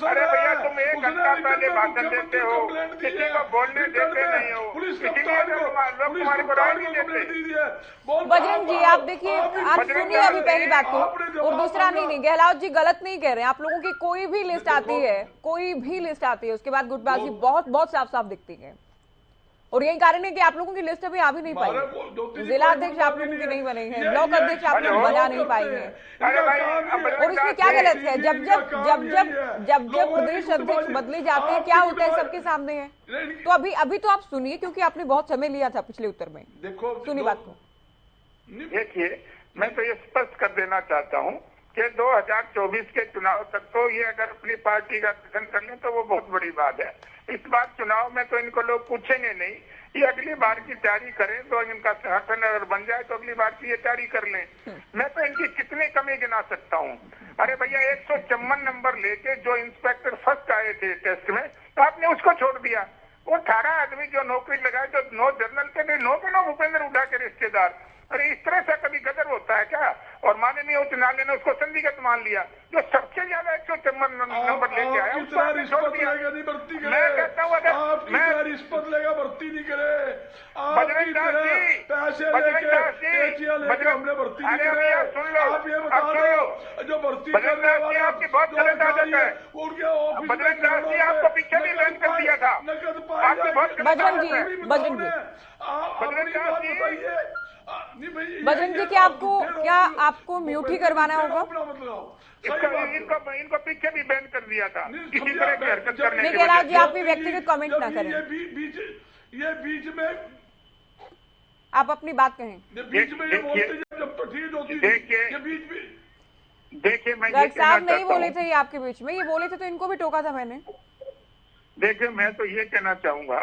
[SPEAKER 5] अरे भैया, तुम 1 घंटा पहले भाषण देते हो, किसी को बोलने देते नहीं हो,
[SPEAKER 3] पुलिस
[SPEAKER 5] कप्तान को तुम्हारी को राय नहीं देते।
[SPEAKER 1] बजरंग जी, आप देखिए, आप सुनिए अभी पहली बात को, और दूसरा नहीं, गहलोत जी गलत नहीं कह रहे हैं। आप लोगों की कोई भी लिस्ट आती है, उसके बाद गुटबाजी बहुत साफ साफ दिखती है, और यही कारण है कि आप लोगों की लिस्ट अभी आ भी नहीं पाई। जिला अध्यक्ष आप लोगों के नहीं बने हैं, ब्लॉक अध्यक्ष आप लोग बना नहीं पाए हैं। और इसमें क्या गलत है? जब प्रदेश अध्यक्ष बदले जाते हैं, क्या होता है सबके सामने है। तो अभी तो आप सुनिए, क्योंकि आपने बहुत समय लिया था पिछले उत्तर में। सुनिए बात को।
[SPEAKER 5] देखिए, मैं तो ये स्पष्ट कर देना चाहता हूँ कि 2024 के चुनाव तक तो ये अगर अपनी पार्टी का गठन कर लें तो वो बहुत बड़ी बात है। इस बार चुनाव में तो इनको लोग पूछेंगे नहीं, ये अगली बार की तैयारी करें। तो इनका संगठन अगर बन जाए तो अगली बार की ये तैयारी कर लें। मैं तो इनकी कितनी कमी गिना सकता हूँ। अरे भैया, 154 नंबर लेके जो इंस्पेक्टर फर्स्ट आए थे टेस्ट में, तो आपने उसको छोड़ दिया। वो 18 आदमी जो नौकरी लगाए, जो 9 जनरल के थे, 9 के 9 भूपेंद्र हुड्डा के रिश्तेदार। अरे इस तरह से कभी गदर होता है क्या? और माननीय उच्च न्यायालय ने उसको संदिग्ध मान लिया। जो सबसे ज्यादा 154 नंबर लेके आया उसको आपने छोड़ दिया। मैं कहता हूँ अगर मैं
[SPEAKER 3] रिश्वत लेगा भर्ती नहीं करे,
[SPEAKER 5] बजरंग दास जी,
[SPEAKER 3] हमने भर्ती नहीं करे।
[SPEAKER 5] सुन लो,
[SPEAKER 3] आप ये बता दो जो भर्ती
[SPEAKER 5] बजरंग दास जी आपकी बहुत गलत आदत है। बजरंग दास जी आपको पीछे भी बैन कर दिया था।
[SPEAKER 1] बजरंग जी, क्या आपको म्यूट ही करवाना होगा?
[SPEAKER 5] इनको पीछे भी बैन कर दिया था किसी तरह की हरकत करने के
[SPEAKER 1] लिए। जी, आप भी व्यक्तिगत कमेंट ना करें।
[SPEAKER 3] ये बीच में
[SPEAKER 1] आप अपनी बात कहें।
[SPEAKER 3] बीच में ये बोलते जब तो ठीक होती,
[SPEAKER 5] देखिए मैं
[SPEAKER 1] गर्ग साहब नहीं बोले थे ये आपके बीच में, ये बोले थे तो इनको भी टोका था मैंने।
[SPEAKER 5] देखिए, मैं तो ये कहना चाहूंगा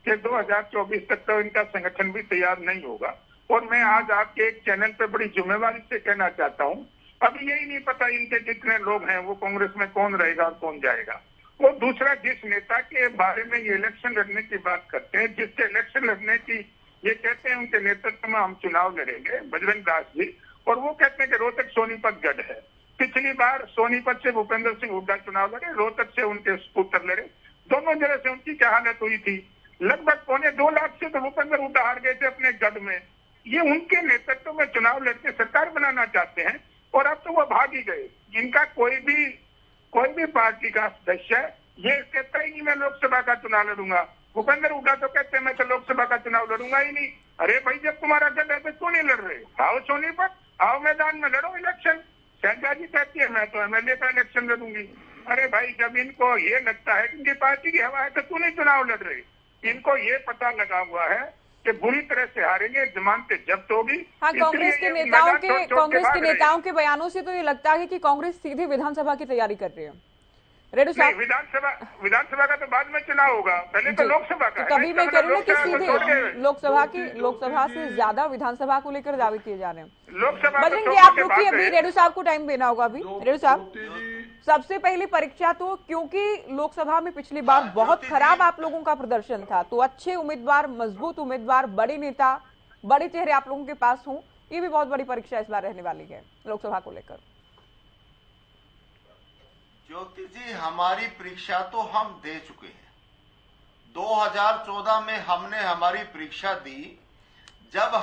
[SPEAKER 5] कि 2024 तक तो इनका संगठन भी तैयार नहीं होगा। और मैं आज आपके एक चैनल पे बड़ी जिम्मेवारी से कहना चाहता हूँ, अभी यही नहीं पता इनके जितने लोग हैं वो कांग्रेस में कौन रहेगा और कौन जाएगा। वो दूसरा जिस नेता के बारे में ये इलेक्शन लड़ने की बात करते हैं, जिसके इलेक्शन लड़ने की ये कहते हैं उनके नेतृत्व में हम चुनाव लड़ेंगे, बजरंग दास जी, और वो कहते हैं कि रोहतक सोनीपत गढ़ है। पिछली बार सोनीपत से भूपेंद्र सिंह हुड्डा चुनाव लड़े, रोहतक से उनके पुत्र लड़े, दोनों जगह से उनकी क्या हालत हुई थी, लगभग 2.25 लाख से तो भूपेंद्र हुड्डा हार गए थे अपने गढ़ में। ये उनके नेतृत्व में चुनाव लड़के सरकार बनाना चाहते हैं, और अब तो वो भाग ही गए। इनका कोई भी पार्टी का सदस्य ये कहता ही नहीं मैं लोकसभा का चुनाव लड़ूंगा। भूपेंद्र हुड्डा तो कहते हैं मैं तो लोकसभा का चुनाव लड़ूंगा ही नहीं। अरे भाई, जब तुम्हारा गढ़ है तो क्यों नहीं लड़ रहे? आओ सोनीपत, आओ मैदान में लड़ो इलेक्शन। शैलजा जी कहती है मैं तो एमएलए का इलेक्शन लड़ूंगी। अरे भाई, जब इनको ये लगता है कि इनकी पार्टी की हवा है तो क्यों नहीं चुनाव लड़ रहे? इनको ये पता लगा हुआ है कि बुरी तरह से हारेंगे, जमानतें जब्त होगी।
[SPEAKER 1] हाँ, कांग्रेस के नेताओं के बयानों से तो ये लगता है कि कांग्रेस सीधे विधानसभा की तैयारी कर रही है। रेड्डी साहब,
[SPEAKER 5] विधानसभा का तो बाद में चुनाव होगा, पहले तो लोकसभा का।
[SPEAKER 1] तो तभी मैं कह रही हूँ कि सीधे लोकसभा से ज्यादा विधानसभा को लेकर दावे किए जा रहे हैं।
[SPEAKER 5] लोकसभा
[SPEAKER 1] बजरंग जी, आप रुकिए, अभी रेड्डी साहब को टाइम देना होगा। अभी रेड्डी साहब, सबसे पहली परीक्षा तो क्योंकि लोकसभा में पिछली बार बहुत खराब आप लोगों का प्रदर्शन था, तो अच्छे उम्मीदवार, मजबूत उम्मीदवार, बड़े नेता, बड़े चेहरे आप लोगों के पास हों, ये भी बहुत बड़ी परीक्षा इस बार रहने वाली है लोकसभा को लेकर।
[SPEAKER 6] ज्योति जी, हमारी परीक्षा तो हम दे चुके हैं। 2014 में हमने हमारी परीक्षा दी, जब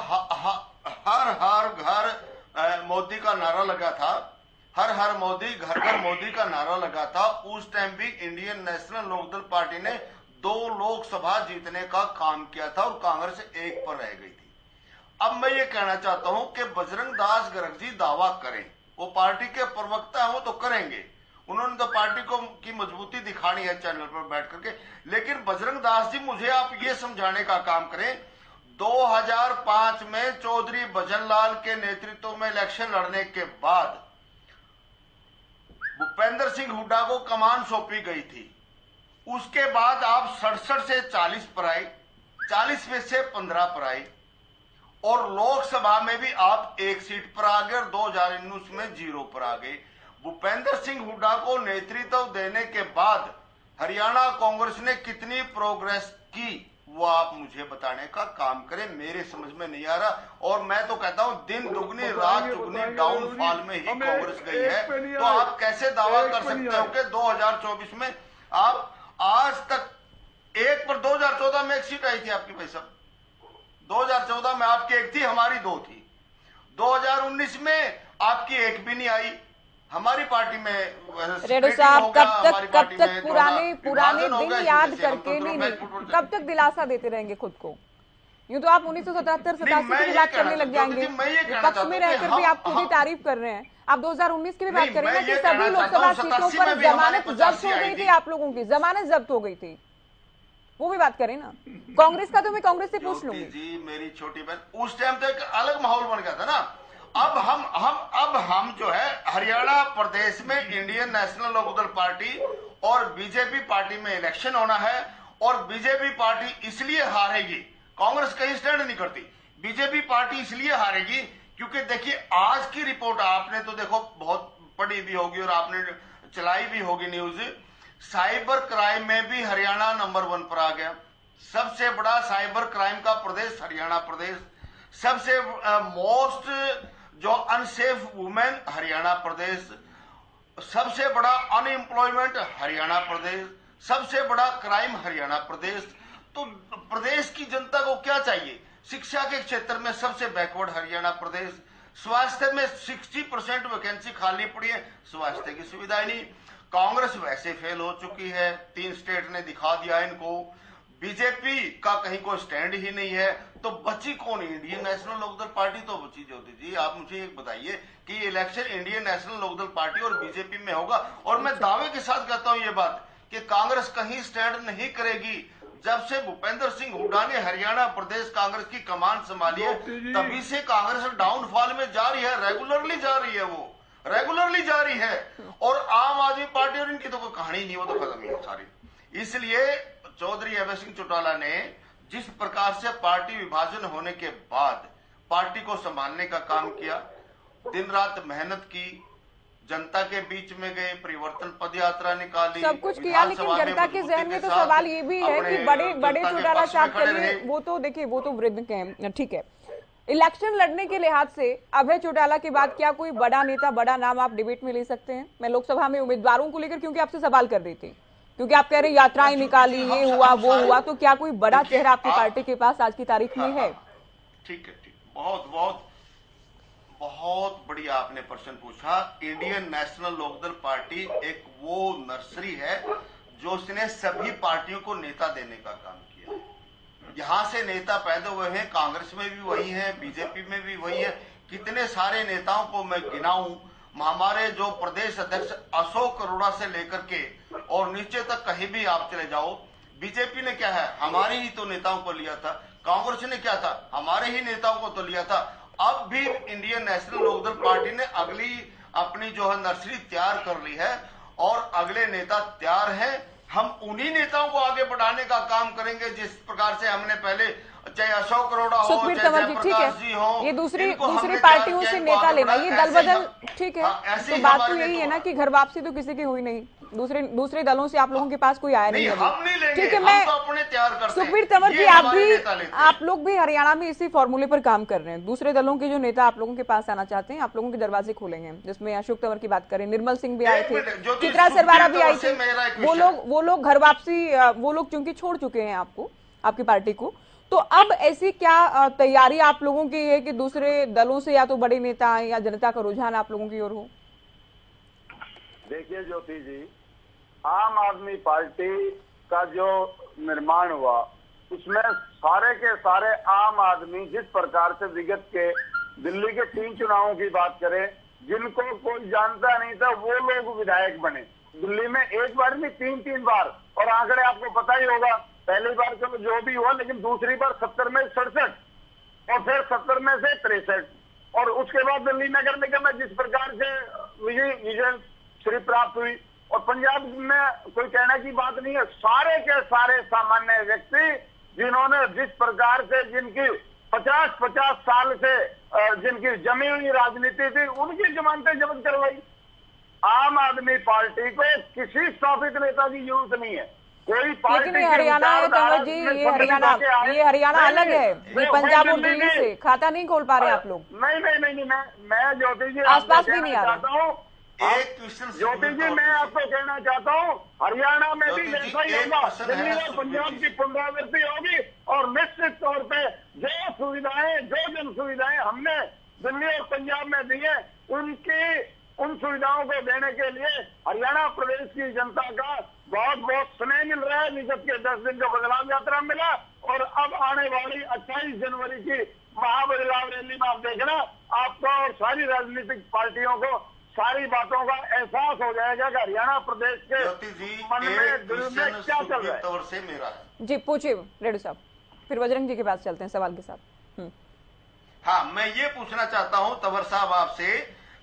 [SPEAKER 6] हर घर मोदी का नारा लगा था, हर हर मोदी, घर घर मोदी का नारा लगा था। उस टाइम भी इंडियन नेशनल लोकदल पार्टी ने 2 लोकसभा जीतने का काम किया था और कांग्रेस 1 पर रह गई थी। अब मैं ये कहना चाहता हूं कि बजरंग दास गर्ग जी दावा करें, वो पार्टी के प्रवक्ता हैं, वो तो करेंगे, उन्होंने तो पार्टी को की मजबूती दिखानी है चैनल पर बैठ करके। लेकिन बजरंग दास जी, मुझे आप ये समझाने का काम करें, 2005 में चौधरी भजनलाल के नेतृत्व में इलेक्शन लड़ने के बाद भूपेंद्र सिंह हुड्डा को कमान सौंपी गई थी। उसके बाद आप 67 से 40 पर आए, 40 में से 15 पर आए, और लोकसभा में भी आप 1 सीट पर आ गए और 2019 में 0 पर आ गए। भूपेंद्र सिंह हुड्डा को नेतृत्व देने के बाद हरियाणा कांग्रेस ने कितनी प्रोग्रेस की, वो आप मुझे बताने का काम करें, मेरे समझ में नहीं आ रहा। और मैं तो कहता हूं, दिन दुगनी रात चुगनी डाउनफॉल में ही कांग्रेस गई है। तो आप कैसे दावा कर सकते हो कि 2024 में आप आज तक 1 पर 2014 में 1 सीट आई थी आपकी? भाई साहब, 2014 में आपकी 1 थी, हमारी 2 थी। 2019 में आपकी 1 भी नहीं आई, हमारी पार्टी में।
[SPEAKER 1] रेड्डी साहब, कब तक पुराने दिन याद करके नहीं, कब तक दिलासा देते रहेंगे खुद को? यूं तो आप 1977-87 की बात करने लग जाएंगे, विपक्ष में रहकर भी आप खुद ही तारीफ कर रहे हैं। आप 2019 की भी बात करेंगे कि सभी लोकसभा सीटों पर जमानत जब्त हो गई थी, आप लोगों की जमानत जब्त हो गई थी, वो भी बात करें ना। कांग्रेस का तो मैं कांग्रेस से पूछ लूंगी
[SPEAKER 6] जी, मेरी छोटी बहन, उस टाइम तो एक अलग माहौल बन गया था ना। अब हम जो है हरियाणा प्रदेश में इंडियन नेशनल लोकदल पार्टी और बीजेपी पार्टी में इलेक्शन होना है, और बीजेपी पार्टी इसलिए हारेगी, कांग्रेस कहीं स्टैंड नहीं करती, बीजेपी पार्टी इसलिए हारेगी क्योंकि देखिए, आज की रिपोर्ट आपने तो देखो बहुत पढ़ी भी होगी और आपने चलाई भी होगी न्यूज। साइबर क्राइम में भी हरियाणा नंबर 1 पर आ गया। सबसे बड़ा साइबर क्राइम का प्रदेश हरियाणा प्रदेश, सबसे मोस्ट जो अनसेफ वुमेन हरियाणा प्रदेश, सबसे बड़ा अनएम्प्लॉयमेंट हरियाणा प्रदेश, सबसे बड़ा क्राइम हरियाणा प्रदेश। तो प्रदेश की जनता को क्या चाहिए? शिक्षा के क्षेत्र में सबसे बैकवर्ड हरियाणा प्रदेश, स्वास्थ्य में 60% वैकेंसी खाली पड़ी है, स्वास्थ्य की सुविधाएं नहीं। कांग्रेस वैसे फेल हो चुकी है, 3 स्टेट ने दिखा दिया इनको, बीजेपी का कहीं कोई स्टैंड ही नहीं है, तो बची कौन? इंडियन नेशनल लोकदल पार्टी तो बची। ज्योति जी, आप मुझे एक बताइए कि ये election Indian National Lokdal party और बीजेपी में होगा, और मैं दावे के साथ कहता हूं ये बात कि कांग्रेस कहीं स्टैंड नहीं करेगी। जब से भूपेंद्र सिंह हुड्डा ने हरियाणा प्रदेश कांग्रेस की कमान संभाली है, तभी से कांग्रेस डाउनफॉल में जा रही है, रेगुलरली जा रही है, वो रेगुलरली जा रही है। और आम आदमी पार्टी और इनकी तो कोई कहानी नहीं, वो तो खत्म ही है सारी। इसलिए चौधरी अभय सिंह चौटाला ने जिस प्रकार से पार्टी विभाजन होने के बाद पार्टी को संभालने का काम किया, दिन रात मेहनत की, जनता के बीच में गए, परिवर्तन पद यात्रा निकाली,
[SPEAKER 1] सब कुछ किया, लेकिन जनता के जहन में तो सवाल ये भी है कि बड़े चौटाला साहब के लिए वो तो देखिए वो तो वृद्ध के, ठीक है, इलेक्शन लड़ने के लिहाज से अभय चौटाला के बाद क्या कोई बड़ा नेता, बड़ा नाम आप डिबेट में ले सकते हैं? मैं लोकसभा में उम्मीदवारों को लेकर क्योंकि आपसे सवाल कर रही थी, क्योंकि आप कह रहे यात्राएं निकाली, ये हुआ वो हुआ, तो क्या कोई बड़ा चेहरा आपकी पार्टी के पास आज की तारीख में है?
[SPEAKER 6] ठीक है, ठीक, बहुत बहुत बहुत बढ़िया आपने प्रश्न पूछा। इंडियन नेशनल लोकदल पार्टी एक वो नर्सरी है जो उसने सभी पार्टियों को नेता देने का काम किया है। यहाँ से नेता पैदा हुए हैं, कांग्रेस में भी वही है, बीजेपी में भी वही है। कितने सारे नेताओं को मैं गिनाऊं, हमारे जो प्रदेश अध्यक्ष अशोक अरोड़ा से लेकर के और नीचे तक कहीं भी आप चले जाओ, बीजेपी ने क्या है, हमारे ही तो नेताओं को लिया था। कांग्रेस ने क्या था, हमारे ही नेताओं को तो लिया था। अब भी इंडियन नेशनल लोकदल पार्टी ने अगली अपनी जो है नर्सरी तैयार कर ली है और अगले नेता तैयार हैं। हम उन्हीं नेताओं को आगे बढ़ाने का काम करेंगे जिस प्रकार से हमने पहले, चाहे अशोक अरोड़ा हो, चाहे जयप्रकाश जी हो,
[SPEAKER 1] ये दूसरी पार्टियों से नेता लेना, ये दल बदल, ठीक है, तो बात तो यही है ना कि घर वापसी तो किसी की हुई नहीं, दूसरे दलों से आप लोगों के पास कोई आया नहीं है। ठीक है, मैं सुखबीर तंवर जी, आप लोग भी हरियाणा में इसी फॉर्मूले पर काम कर रहे हैं। दूसरे दलों के जो नेता आप लोगों के पास आना चाहते हैं, आप लोगों के दरवाजे खोलेंगे, जिसमें अशोक तंवर की बात करें, निर्मल सिंह भी आए थे, चित्रा सरवारा भी आई थी, वो लोग घर वापसी, वो लोग चूंकि छोड़ चुके हैं आपको, आपकी पार्टी को, तो अब ऐसी क्या तैयारी आप लोगों की है कि दूसरे दलों से या तो बड़े नेता आए या जनता का रुझान आप लोगों की ओर हो?
[SPEAKER 4] देखिए ज्योति जी, आम आदमी पार्टी का जो निर्माण हुआ उसमें सारे के सारे आम आदमी, जिस प्रकार से विगत के दिल्ली के 3 चुनावों की बात करें, जिनको कोई जानता नहीं था वो लोग विधायक बने दिल्ली में, एक बार नहीं 3 बार, और आंकड़े आपको पता ही होगा, पहली बार चलो जो भी हुआ, लेकिन दूसरी बार 70 में 67 और फिर 70 में से 63, और उसके बाद दिल्ली नगर निगम में जिस प्रकार से विजय श्री प्राप्त हुई, और पंजाब में कोई कहने की बात नहीं है, सारे के सारे सामान्य व्यक्ति जिन्होंने जिस प्रकार से जिनकी 50 साल से जिनकी जमी हुई राजनीति थी, उनकी जमानतें जब्त करवाई। आम आदमी पार्टी को किसी स्थापित नेता की जरूरत नहीं है, कोई पार्टी।
[SPEAKER 1] लेकिन हरियाणा है तंवर जी, ये हरियाणा अलग है, ये पंजाब और दिल्ली से खाता नहीं खोल पा रहे आप लोग।
[SPEAKER 4] नहीं, मैं ज्योति जी
[SPEAKER 1] आसपास भी नहीं आ रहा हूँ।
[SPEAKER 4] ज्योति जी, मैं आपको कहना चाहता हूँ, हरियाणा में भी ऐसा ही होगा, दिल्ली और पंजाब की पुनरावृत्ति होगी, और निश्चित तौर पे जो सुविधाएं, जो जन सुविधाएं हमने दिल्ली और पंजाब में दी है, उन सुविधाओं को देने के लिए हरियाणा प्रदेश की जनता का बहुत स्नेह मिल रहा है। विगत के 10 दिन का बदलाव यात्रा मिला, और अब आने वाली 28 जनवरी की महाबदलाव रैली में आप देखना, आपको और सारी राजनीतिक पार्टियों को सारी बातों का एहसास हो जाएगा कि हरियाणा प्रदेश के मन में, दिल में क्या चल रहा है।
[SPEAKER 1] जी पूछिए रेड्डी साहब, फिर बजरंग जी के पास चलते हैं सवाल के साथ।
[SPEAKER 6] हाँ, मैं ये पूछना चाहता हूं तंवर साहब आपसे,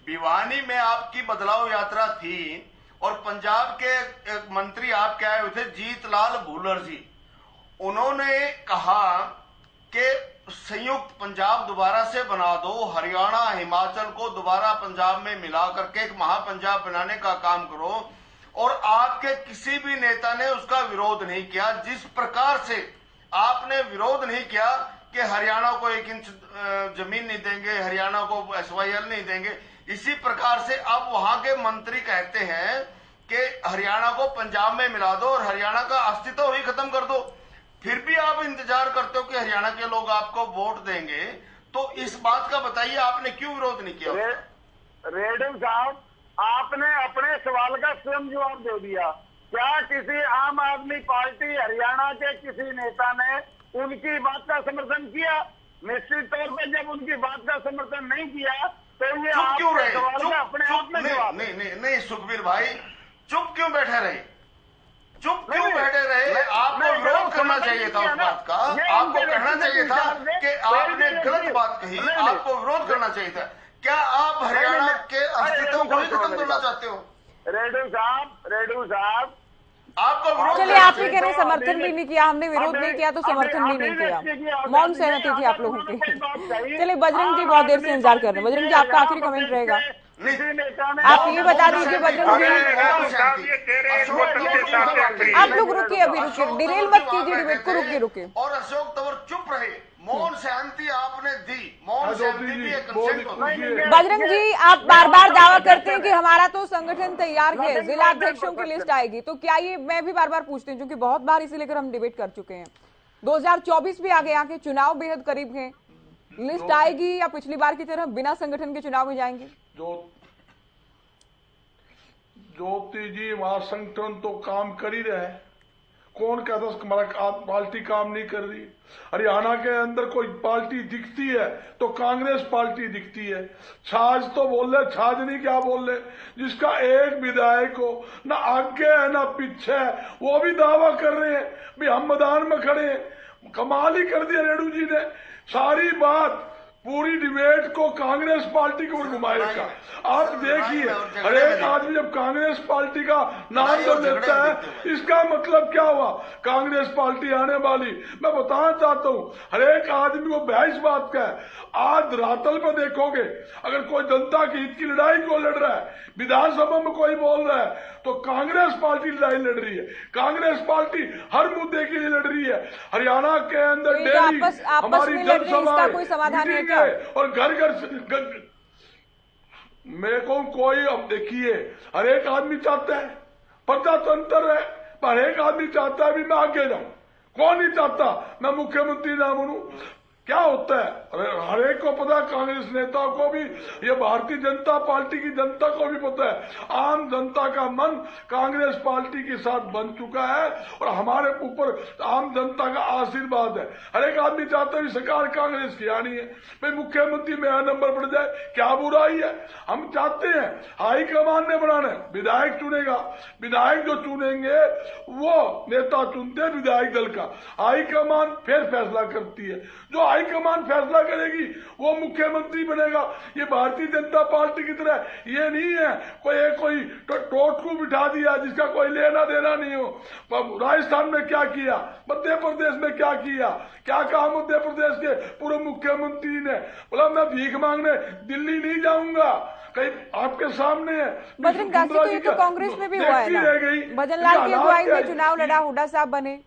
[SPEAKER 6] भिवानी में आपकी बदलाव यात्रा थी और पंजाब के एक मंत्री आपके आए हुए थे, जीतलाल भूलर जी, उन्होंने कहा कि संयुक्त पंजाब दोबारा से बना दो, हरियाणा हिमाचल को दोबारा पंजाब में मिला करके एक महापंजाब बनाने का काम करो, और आपके किसी भी नेता ने उसका विरोध नहीं किया। जिस प्रकार से आपने विरोध नहीं किया कि हरियाणा को 1 इंच जमीन नहीं देंगे, हरियाणा को SYL नहीं देंगे, इसी प्रकार से अब वहां के मंत्री कहते हैं कि हरियाणा को पंजाब में मिला दो और हरियाणा का अस्तित्व ही खत्म कर दो, फिर भी आप इंतजार करते हो कि हरियाणा के लोग आपको वोट देंगे, तो इस बात का बताइए आपने क्यों विरोध नहीं किया?
[SPEAKER 4] रेड्डी साहब, आपने अपने सवाल का स्वयं जवाब दे दिया। क्या किसी आम आदमी पार्टी हरियाणा के किसी नेता ने उनकी बात का समर्थन किया? निश्चित तौर पर जब उनकी बात का समर्थन नहीं किया तो ये
[SPEAKER 6] क्यों रहे?
[SPEAKER 4] अपने आप में जवाब।
[SPEAKER 6] नहीं सुखबीर भाई, चुप क्यों बैठे रहे? चुप क्यों बैठे रहे? आपको विरोध करना चाहिए था उस बात का, आपको कहना चाहिए था कि आपने गलत बात कही, आपको विरोध करना चाहिए था। क्या आप हरियाणा के अस्तित्व को ही खत्म करना चाहते हो?
[SPEAKER 4] रेड्डी साहब,
[SPEAKER 6] आपको विरोध,
[SPEAKER 1] चलिए आप ही कह रहे समर्थन भी नहीं किया, हमने विरोध नहीं किया तो समर्थन भी नहीं किया, मौन सहमति थी आप लोगों की। चलिए बजरंग जी बहुत देर से इंतजार कर रहे हैं, बजरंग जी आपका आखिरी कमेंट रहेगा।
[SPEAKER 4] किसी नेता ने
[SPEAKER 1] आप ये बता दीजिए बजरंग जी, आप लोग रुकिए, अभी रुकिए, डिरेल मत कीजिए डिबेट को, रुकिए।
[SPEAKER 6] और अशोक तंवर चुप रहे, मौन शांति आपने दी, मौन शांति भी एक कंसेंट होता है।
[SPEAKER 1] बजरंग जी, आप बार बार दावा करते हैं कि हमारा तो संगठन तैयार है, जिला अध्यक्षों की लिस्ट आएगी, तो क्या ये, मैं भी बार बार पूछती हूँ क्योंकि बहुत बार इसे लेकर हम डिबेट कर चुके हैं, 2024 भी आगे आके चुनाव बेहद करीब है, लिस्ट आएगी या पिछली बार की तरह बिना संगठन के चुनाव में जाएंगे?
[SPEAKER 3] ज्योति जी, वहां संगठन तो काम कर ही रहे, कौन कहता हमारा पार्टी काम नहीं कर रही? हरियाणा के अंदर कोई पार्टी दिखती है तो कांग्रेस पार्टी दिखती है। छाछ तो बोल रहे, छाछ नहीं क्या बोल रहे, जिसका एक विधायक हो, ना आगे है ना पीछे है, वो भी दावा कर रहे हैं भी हम मैदान में खड़े हैं। कमाल ही कर दिया रेणु जी ने, सारी बात पूरी डिबेट को कांग्रेस पार्टी को घुमाएगा। आप देखिए, हर एक आदमी जब कांग्रेस पार्टी का नाम जब लेता है, इसका मतलब क्या हुआ? कांग्रेस पार्टी आने वाली। मैं बताना चाहता हूं, हर एक आदमी को बहस बात का है। आज रातल में देखोगे, अगर कोई जनता के हित की लड़ाई को लड़ रहा है, विधानसभा में कोई बोल रहा है, तो कांग्रेस पार्टी लड़ाई लड़ रही है। कांग्रेस पार्टी हर मुद्दे के लिए लड़ रही है। हरियाणा के अंदर डेली हमारी जनसभाएं,
[SPEAKER 1] कोई समाधान है क्या?
[SPEAKER 3] और घर मेरे को कोई, अब देखिए, हर एक आदमी चाहता है, प्रजातंत्र है, पर हर एक आदमी चाहता है भी मैं आगे जाऊं। कौन नहीं चाहता मैं मुख्यमंत्री ना बनूं? क्या होता है, हर एक को पता है, कांग्रेस नेताओं को भी, ये भारतीय जनता पार्टी की जनता को भी पता है, आम जनता का मन कांग्रेस पार्टी के साथ बन चुका है और हमारे ऊपर आम जनता का आशीर्वाद है। हर एक आदमी चाहता है सरकार कांग्रेस की आनी है, भाई मुख्यमंत्री मेरा नंबर बढ़ जाए, क्या बुराई है? हम चाहते हैं, हाईकमान ने बनाना है, विधायक चुनेगा, विधायक जो चुनेंगे वो नेता चुनते हैं विधायक दल का, हाईकमान फिर फैसला करती है, जो हाईकमान फैसला करेगी वो मुख्यमंत्री बनेगा। ये भारतीय जनता पार्टी की तरह ये नहीं है कोई टोट को बिठा दिया जिसका कोई लेना देना नहीं हो। राजस्थान में क्या किया, मध्य प्रदेश में क्या किया, क्या कहा मध्य प्रदेश के पूर्व मुख्यमंत्री ने? बोला मैं भीख मांगने दिल्ली नहीं जाऊंगा, कहीं आपके सामने है।
[SPEAKER 1] बजरंग दास, तो ये तो कांग्रेस में भी हुआ है ना, भजनलाल की अगुवाई में चुनाव लड़ा, हुड्डा साहब बने,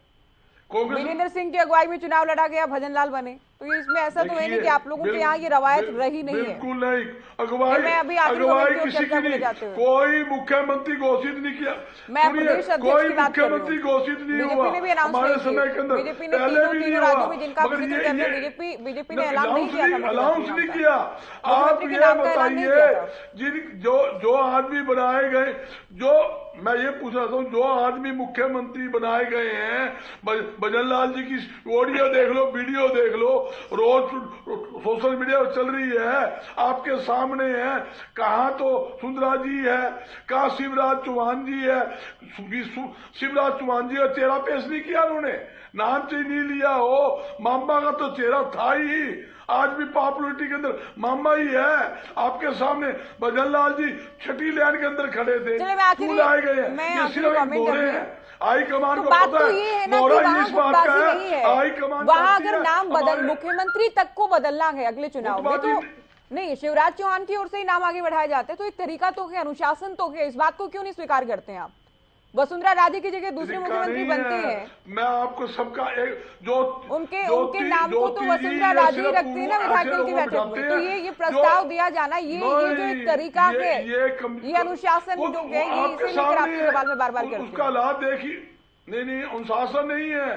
[SPEAKER 1] वीरेंद्र सिंह की अगुवाई में चुनाव लड़ा गया, भजनलाल बने, तो ये इसमें ऐसा तो है नहीं कि आप लोगों के यहाँ ये रवायत रही नहीं है।
[SPEAKER 3] बिल्कुल नहीं, अगुवाई किसी की नहीं, कोई मुख्यमंत्री घोषित नहीं किया, कोई मुख्यमंत्री घोषित नहीं हुआ हमारे समय के अंदर, पहले भी नहीं हुआ,
[SPEAKER 1] बीजेपी ने ऐलान नहीं किया था,
[SPEAKER 3] अनाउंस नहीं किया। आप ये बताइए, जो आदमी बनाए गए, जो मैं ये पूछ रहा हूँ, जो आदमी मुख्यमंत्री बनाए गए हैं, भजनलाल जी की ऑडियो देख लो, वीडियो देख लो, रोज सोशल मीडिया पर चल रही है, आपके सामने है। कहाँ तो सुंदरा जी है, कहाँ शिवराज चौहान जी है, शिवराज चौहान जी का चेहरा पेश नहीं किया उन्होंने, नाम से नहीं लिया हो, मामा का तो चेहरा था ही, आज भी पॉपुलरिटी के अंदर मामा ही है। आपके सामने भजनलाल जी छठी लाइन के अंदर खड़े थे, फूल आए गए हैं, ये सिर्फ मोहरे हैं। हाईकमान
[SPEAKER 1] तो
[SPEAKER 3] को
[SPEAKER 1] बात
[SPEAKER 3] पता
[SPEAKER 1] तो
[SPEAKER 3] है,
[SPEAKER 1] ये है ना कि वहाँ गुटबाजी नहीं है,
[SPEAKER 3] हाईकमान
[SPEAKER 1] वहाँ अगर नाम बदल, मुख्यमंत्री तक को बदलना है अगले चुनाव में, तो नहीं, शिवराज चौहान की ओर से ही नाम आगे बढ़ाए जाते हैं, तो एक तरीका तो है, अनुशासन तो है, इस बात को क्यों नहीं स्वीकार करते हैं आप? वसुंधरा राजे की जगह दूसरे मुख्यमंत्री बनते हैं,
[SPEAKER 3] मैं आपको सबका एक जो
[SPEAKER 1] उनके नाम को तो वसुंधरा राजे ही रखते हैं ना विधायक दल की बैठक में, तो ये प्रस्ताव दिया जाना, ये जो एक तरीका है, ये अनुशासन जो है, ये इसे लेकर आपके सवाल में बार बार करते हैं।
[SPEAKER 3] उसका लाभ देखिए, नहीं अनुशासन नहीं है,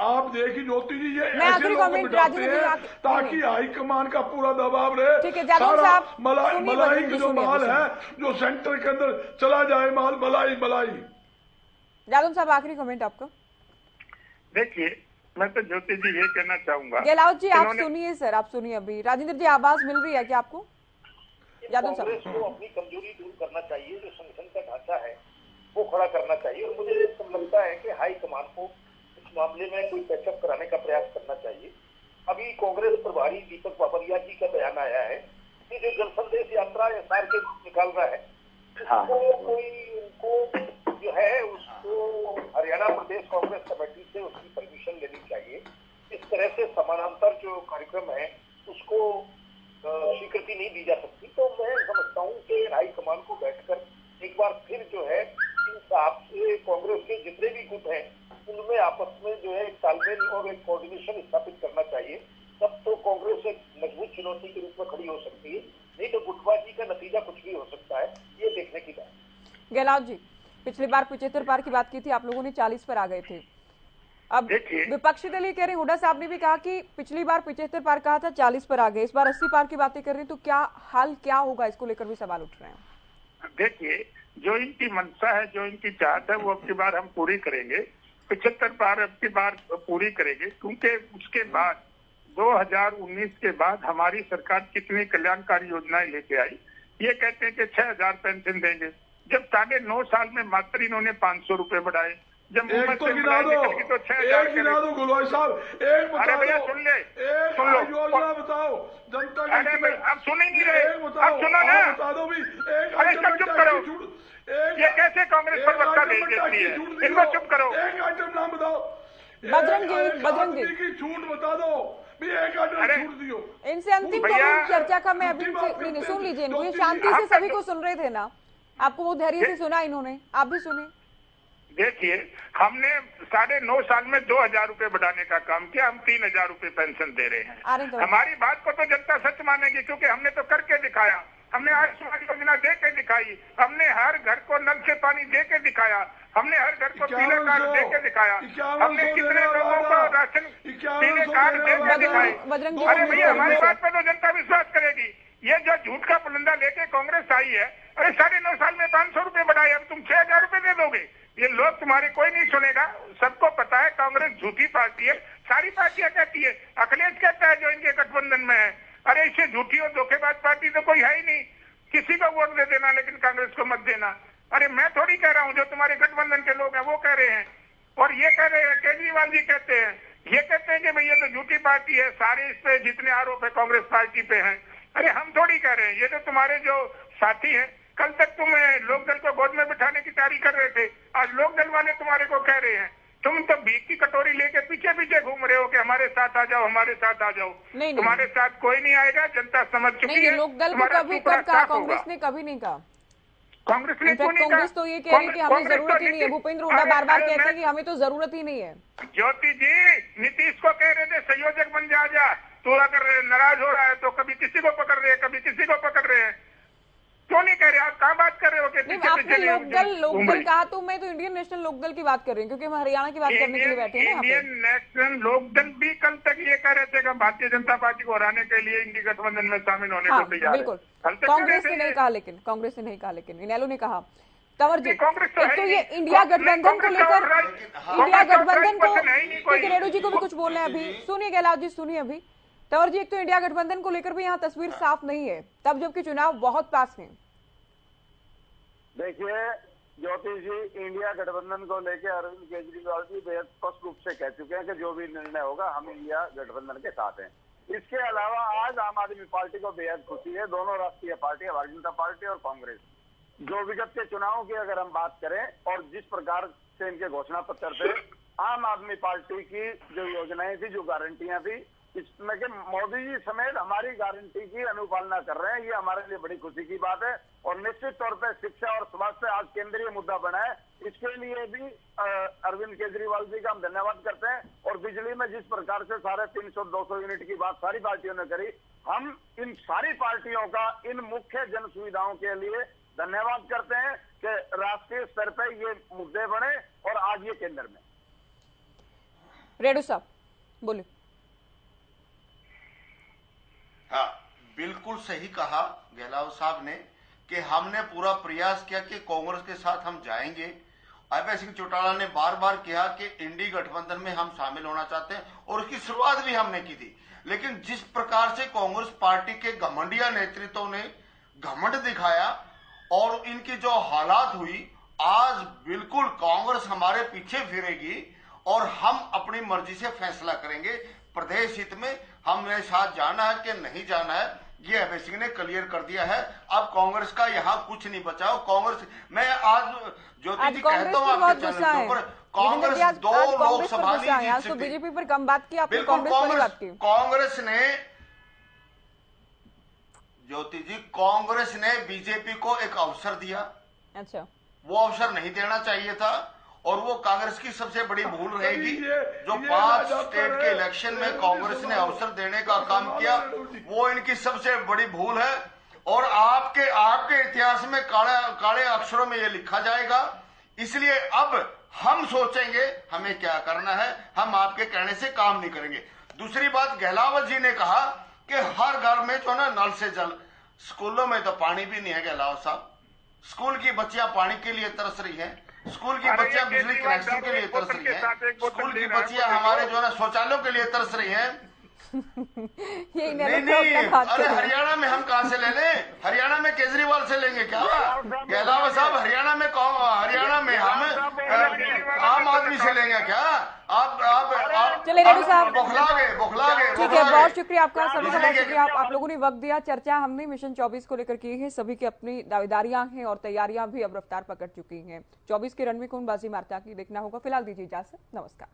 [SPEAKER 3] आप देखिए ज्योति जी, ये
[SPEAKER 1] ऐसे लोग बिठाते हैं
[SPEAKER 3] ताकि हाईकमान का पूरा दबाव रहे।
[SPEAKER 1] ठीक है, जादव साहब,
[SPEAKER 3] मलाई का जो माल है, जो सेंटर के अंदर चला जाए माल, मलाई।
[SPEAKER 1] जादव साहब, आखिरी कमेंट आपका।
[SPEAKER 5] देखिए, मैं तो ज्योति जी ये कहना चाहूंगा,
[SPEAKER 1] गहलोत जी आप सुनिए, सर आप सुनिए, अभी राजेंद्र जी आवाज मिल रही है क्या आपको? यादव साहब,
[SPEAKER 7] कांग्रेस को अपनी कमजोरी दूर करना चाहिए, जो संगठन का ढांचा है वो खड़ा करना चाहिए, और मुझे लगता है कि हाईकमान को इस मामले में कोई पैचअप कराने का प्रयास करना चाहिए। अभी कांग्रेस प्रभारी दीपक बाबरिया जी का बयान आया है कि जो जन संदेश यात्रा एसआर के निकाल रहा है, उनको जो है उसको हरियाणा प्रदेश कांग्रेस कमेटी से उसकी परमिशन लेनी चाहिए। इस तरह से समानांतर जो कार्यक्रम है उसको स्वीकृति नहीं दी जा सकती। तो मैं समझता हूँ कि हाईकमान को बैठकर एक बार फिर जो है आपसे कांग्रेस के जितने भी गुट हैं उनमें आपस में जो है एक तालमेल और एक कोऑर्डिनेशन स्थापित करना चाहिए। तब तो कांग्रेस एक मजबूत चुनौती के रूप में खड़ी हो सकती है, नहीं तो गुटबाजी का नतीजा कुछ भी हो सकता है, ये देखने की बात।
[SPEAKER 1] गहलोत जी, पिछली बार 75 पार की बात की थी, आप लोगों ने 40 पर आ गए थे। अब विपक्षी दल ये कह रहे, हुड्डा साहब ने भी कहा कि पिछली बार 75 पार कहा था, 40 पर आ गए, इस बार 80 पार की बातें कर रहे हैं, तो क्या हाल क्या होगा, इसको लेकर भी सवाल उठ रहे हैं।
[SPEAKER 5] देखिए, जो इनकी मंशा है, जो इनकी चाहत है, वो अब की बार हम पूरी करेंगे। 75 पार अब की बार पूरी करेंगे, क्योंकि उसके बाद 2019 के बाद हमारी सरकार कितनी कल्याणकारी योजनाएं लेके आई। ये कहते हैं कि 6000 पेंशन देंगे, जब 9.5 साल में मात्र इन्होंने 500 रुपए बढ़ाए। जब
[SPEAKER 3] एक तो गिना दो,
[SPEAKER 5] तो 6000
[SPEAKER 3] गिना दो गुलवाई साहब, एक बता दो,
[SPEAKER 5] भैया सुन ले, सुन लो,
[SPEAKER 3] योजना बताओ जनता की।
[SPEAKER 5] अरे अब सुन ही नहीं रहे, अब सुनो ना,
[SPEAKER 3] बता दो भी।
[SPEAKER 5] अरे सब चुप करो, ये कैसे कांग्रेस पर वक्ता भेज देती है, इनको चुप करो।
[SPEAKER 3] एक आइटम नाम बताओ,
[SPEAKER 1] बजरंग जी
[SPEAKER 3] की छूट बता दो भी, एक आइटम छूट दियो।
[SPEAKER 1] इनसे अंतिम चर्चा का मैं अभी नहीं, सुन लीजिए इनको, ये शांति से सभी को सुन रहे थे ना, आपको वो धैर्य से सुना इन्होंने, आप भी सुने।
[SPEAKER 5] देखिए, हमने 9.5 साल में 2000 रुपए बढ़ाने का काम किया, हम 3000 रुपए पेंशन दे रहे हैं। हमारी बात को तो जनता सच मानेगी, क्योंकि हमने तो करके दिखाया। हमने आयुष्मान योजना दे के दिखाई, हमने हर घर को नल से पानी दे के दिखाया, हमने हर घर को पीले कार्ड दे के दिखाया, हमने कितने लोगों को राशन पीले कार्ड दे के दिखाए। अरे भैया, हमारी बात पर तो जनता विश्वास करेगी। ये जो झूठ का पुलंदा लेके कांग्रेस आई है, अरे 9.5 साल में 500 रुपए बढ़ाए, अब तुम 6000 रुपए दे दोगे। ये लोग तुम्हारे कोई नहीं सुनेगा, सबको पता है कांग्रेस झूठी पार्टी है, सारी पार्टियां कहती है। अखिलेश कहता है जो इनके गठबंधन में है, अरे इससे झूठी और धोखेबाज पार्टी तो कोई है ही नहीं, किसी को वोट दे देना लेकिन कांग्रेस को मत देना। अरे मैं थोड़ी कह रहा हूँ, जो तुम्हारे गठबंधन के लोग हैं वो कह रहे हैं, और ये कह रहे हैं, केजरीवाल जी कहते हैं, ये कहते हैं कि भैया तो झूठी पार्टी है, सारे इस पे जितने आरोप है कांग्रेस पार्टी पे हैं। अरे हम थोड़ी कह रहे हैं, ये तो तुम्हारे जो साथी हैं, कल तक तुम लोकदल को गोद में बिठाने की तैयारी कर रहे थे, आज लोकदल वाले तुम्हारे को कह रहे हैं। तुम तो भीख की कटोरी लेके पीछे पीछे घूम रहे हो कि हमारे साथ आ जाओ, हमारे साथ आ जाओ। नहीं, तुम्हारे साथ कोई नहीं आएगा, जनता समझ चुकी है।
[SPEAKER 1] लोकदल को कभी कब कहा, कांग्रेस ने कभी नहीं कहा।
[SPEAKER 5] कांग्रेस ने क्यों नहीं कहा?
[SPEAKER 1] कांग्रेस तो ये कह रही है कि हमें जरूरत ही नहीं है। भूपेंद्र हुड्डा बार बार कहते हैं कि हमें तो जरूरत ही नहीं है।
[SPEAKER 5] ज्योति जी, नीतीश को कह रहे थे संयोजक बन जा, तो अगर नाराज हो रहा है तो कभी किसी को पकड़ रहे हैं, कभी किसी को पकड़ रहे हैं। क्यों नहीं कह रहे? आप कहाँ बात कर रहे हो?
[SPEAKER 1] आपने लोकदल कहा, तो मैं तो इंडियन नेशनल लोकदल की बात कर रही हूँ, क्योंकि हम हरियाणा की बात करने के लिए बैठे हैं।
[SPEAKER 5] इंडियन नेशनल लोकदल भी कल तक ये कह रहे थे कि भारतीय जनता पार्टी को हराने के लिए इंडी गठबंधन में शामिल होने को तैयार है।
[SPEAKER 1] बिल्कुल, कांग्रेस ने नहीं कहा, लेकिन इनेलो ने कहा। कंवर जी, एक तो ये इंडिया गठबंधन को लेकर, इंडिया गठबंधन को, रेणु जी को भी कुछ बोलना है अभी, सुनिए गहलोत जी, सुनिए अभी। तंवर जी, एक तो इंडिया गठबंधन को लेकर भी यहाँ तस्वीर साफ नहीं है, तब जबकि चुनाव बहुत पास है।
[SPEAKER 4] देखिए ज्योति जी, इंडिया गठबंधन को लेकर अरविंद केजरीवाल जी बेहद स्पष्ट रूप से कह चुके हैं कि जो भी निर्णय होगा हम इंडिया गठबंधन के साथ हैं। इसके अलावा आज आम आदमी पार्टी को बेहद खुशी है, दोनों राष्ट्रीय पार्टी, भारतीय जनता पार्टी और कांग्रेस, जो विगत के चुनावों की अगर हम बात करें और जिस प्रकार से इनके घोषणा पत्र थे, आम आदमी पार्टी की जो योजनाएं थी, जो गारंटियां थी, इसमें के मोदी जी समेत हमारी गारंटी की अनुपालना कर रहे हैं, ये हमारे लिए बड़ी खुशी की बात है। और निश्चित तौर पर शिक्षा और स्वास्थ्य आज केंद्रीय मुद्दा बना है, इसके लिए भी अरविंद केजरीवाल जी का हम धन्यवाद करते हैं। और बिजली में जिस प्रकार से 350-200 यूनिट की बात सारी पार्टियों ने करी, हम इन सारी पार्टियों का इन मुख्य जन सुविधाओं के लिए धन्यवाद करते हैं कि राष्ट्रीय स्तर पर ये मुद्दे बने और आज ये केंद्र में।
[SPEAKER 1] रेणु साहब बोले।
[SPEAKER 6] हाँ, बिल्कुल सही कहा गहलोत साहब ने कि हमने पूरा प्रयास किया कि कांग्रेस के साथ हम जाएंगे। अभय सिंह चौटाला ने बार बार कहा कि इंडी गठबंधन में हम शामिल होना चाहते हैं, और उसकी शुरुआत भी हमने की थी। लेकिन जिस प्रकार से कांग्रेस पार्टी के घमंडिया नेतृत्व ने घमंड दिखाया और इनकी जो हालात हुई, आज बिल्कुल कांग्रेस हमारे पीछे फिरेगी और हम अपनी मर्जी से फैसला करेंगे प्रदेश हित में हमने साथ जाना है कि नहीं जाना है, ये अभय सिंह ने क्लियर कर दिया है। अब कांग्रेस का यहाँ कुछ नहीं बचा। कांग्रेस, मैं आज ज्योति जी कहता हूँ आपके चैनल के ऊपर, कांग्रेस 2 लोकसभा नहीं जीत
[SPEAKER 1] बीजेपी पर कम बात की आपने, कांग्रेस पर बात की।
[SPEAKER 6] ज्योति जी, कांग्रेस ने बीजेपी को एक अवसर दिया।
[SPEAKER 1] अच्छा,
[SPEAKER 6] वो अवसर नहीं देना चाहिए था और वो कांग्रेस की सबसे बड़ी भूल रहेगी। जो 5 स्टेट के इलेक्शन में कांग्रेस ने अवसर देने का काम किया, वो इनकी सबसे बड़ी भूल है और आपके इतिहास में काले अक्षरों में ये लिखा जाएगा। इसलिए अब हम सोचेंगे हमें क्या करना है, हम आपके कहने से काम नहीं करेंगे। दूसरी बात, गहलावत जी ने कहा कि हर घर में जो ना नल से जल, स्कूलों में तो पानी भी नहीं है गहलावत साहब। स्कूल की बच्चियां पानी के लिए तरस रही हैं, स्कूल की बच्चियां बिजली कनेक्शन के लिए तरस रही हैं, स्कूल की बच्चियां हमारे जो है ना शौचालयों के लिए तरस रही हैं। नहीं, अरे हरियाणा में हम कहां से ले लें? हरियाणा में केजरीवाल से लेंगे क्या? गहलावत साहब, हरियाणा में हम आम आदमी से लेंगे क्या? आप
[SPEAKER 1] चलिए रेड्डी साहब,
[SPEAKER 6] बौखला गए।
[SPEAKER 1] ठीक है, बहुत शुक्रिया आपका, सभी का बहुत शुक्रिया। आप लोगों ने वक्त दिया। चर्चा हमने मिशन 24 को लेकर की है, सभी की अपनी दावेदारियां हैं और तैयारियां भी अब रफ्तार पकड़ चुकी हैं। 24 के रण में कौन बाजी मारता की देखना होगा। फिलहाल दीजिए इजाजत, नमस्कार।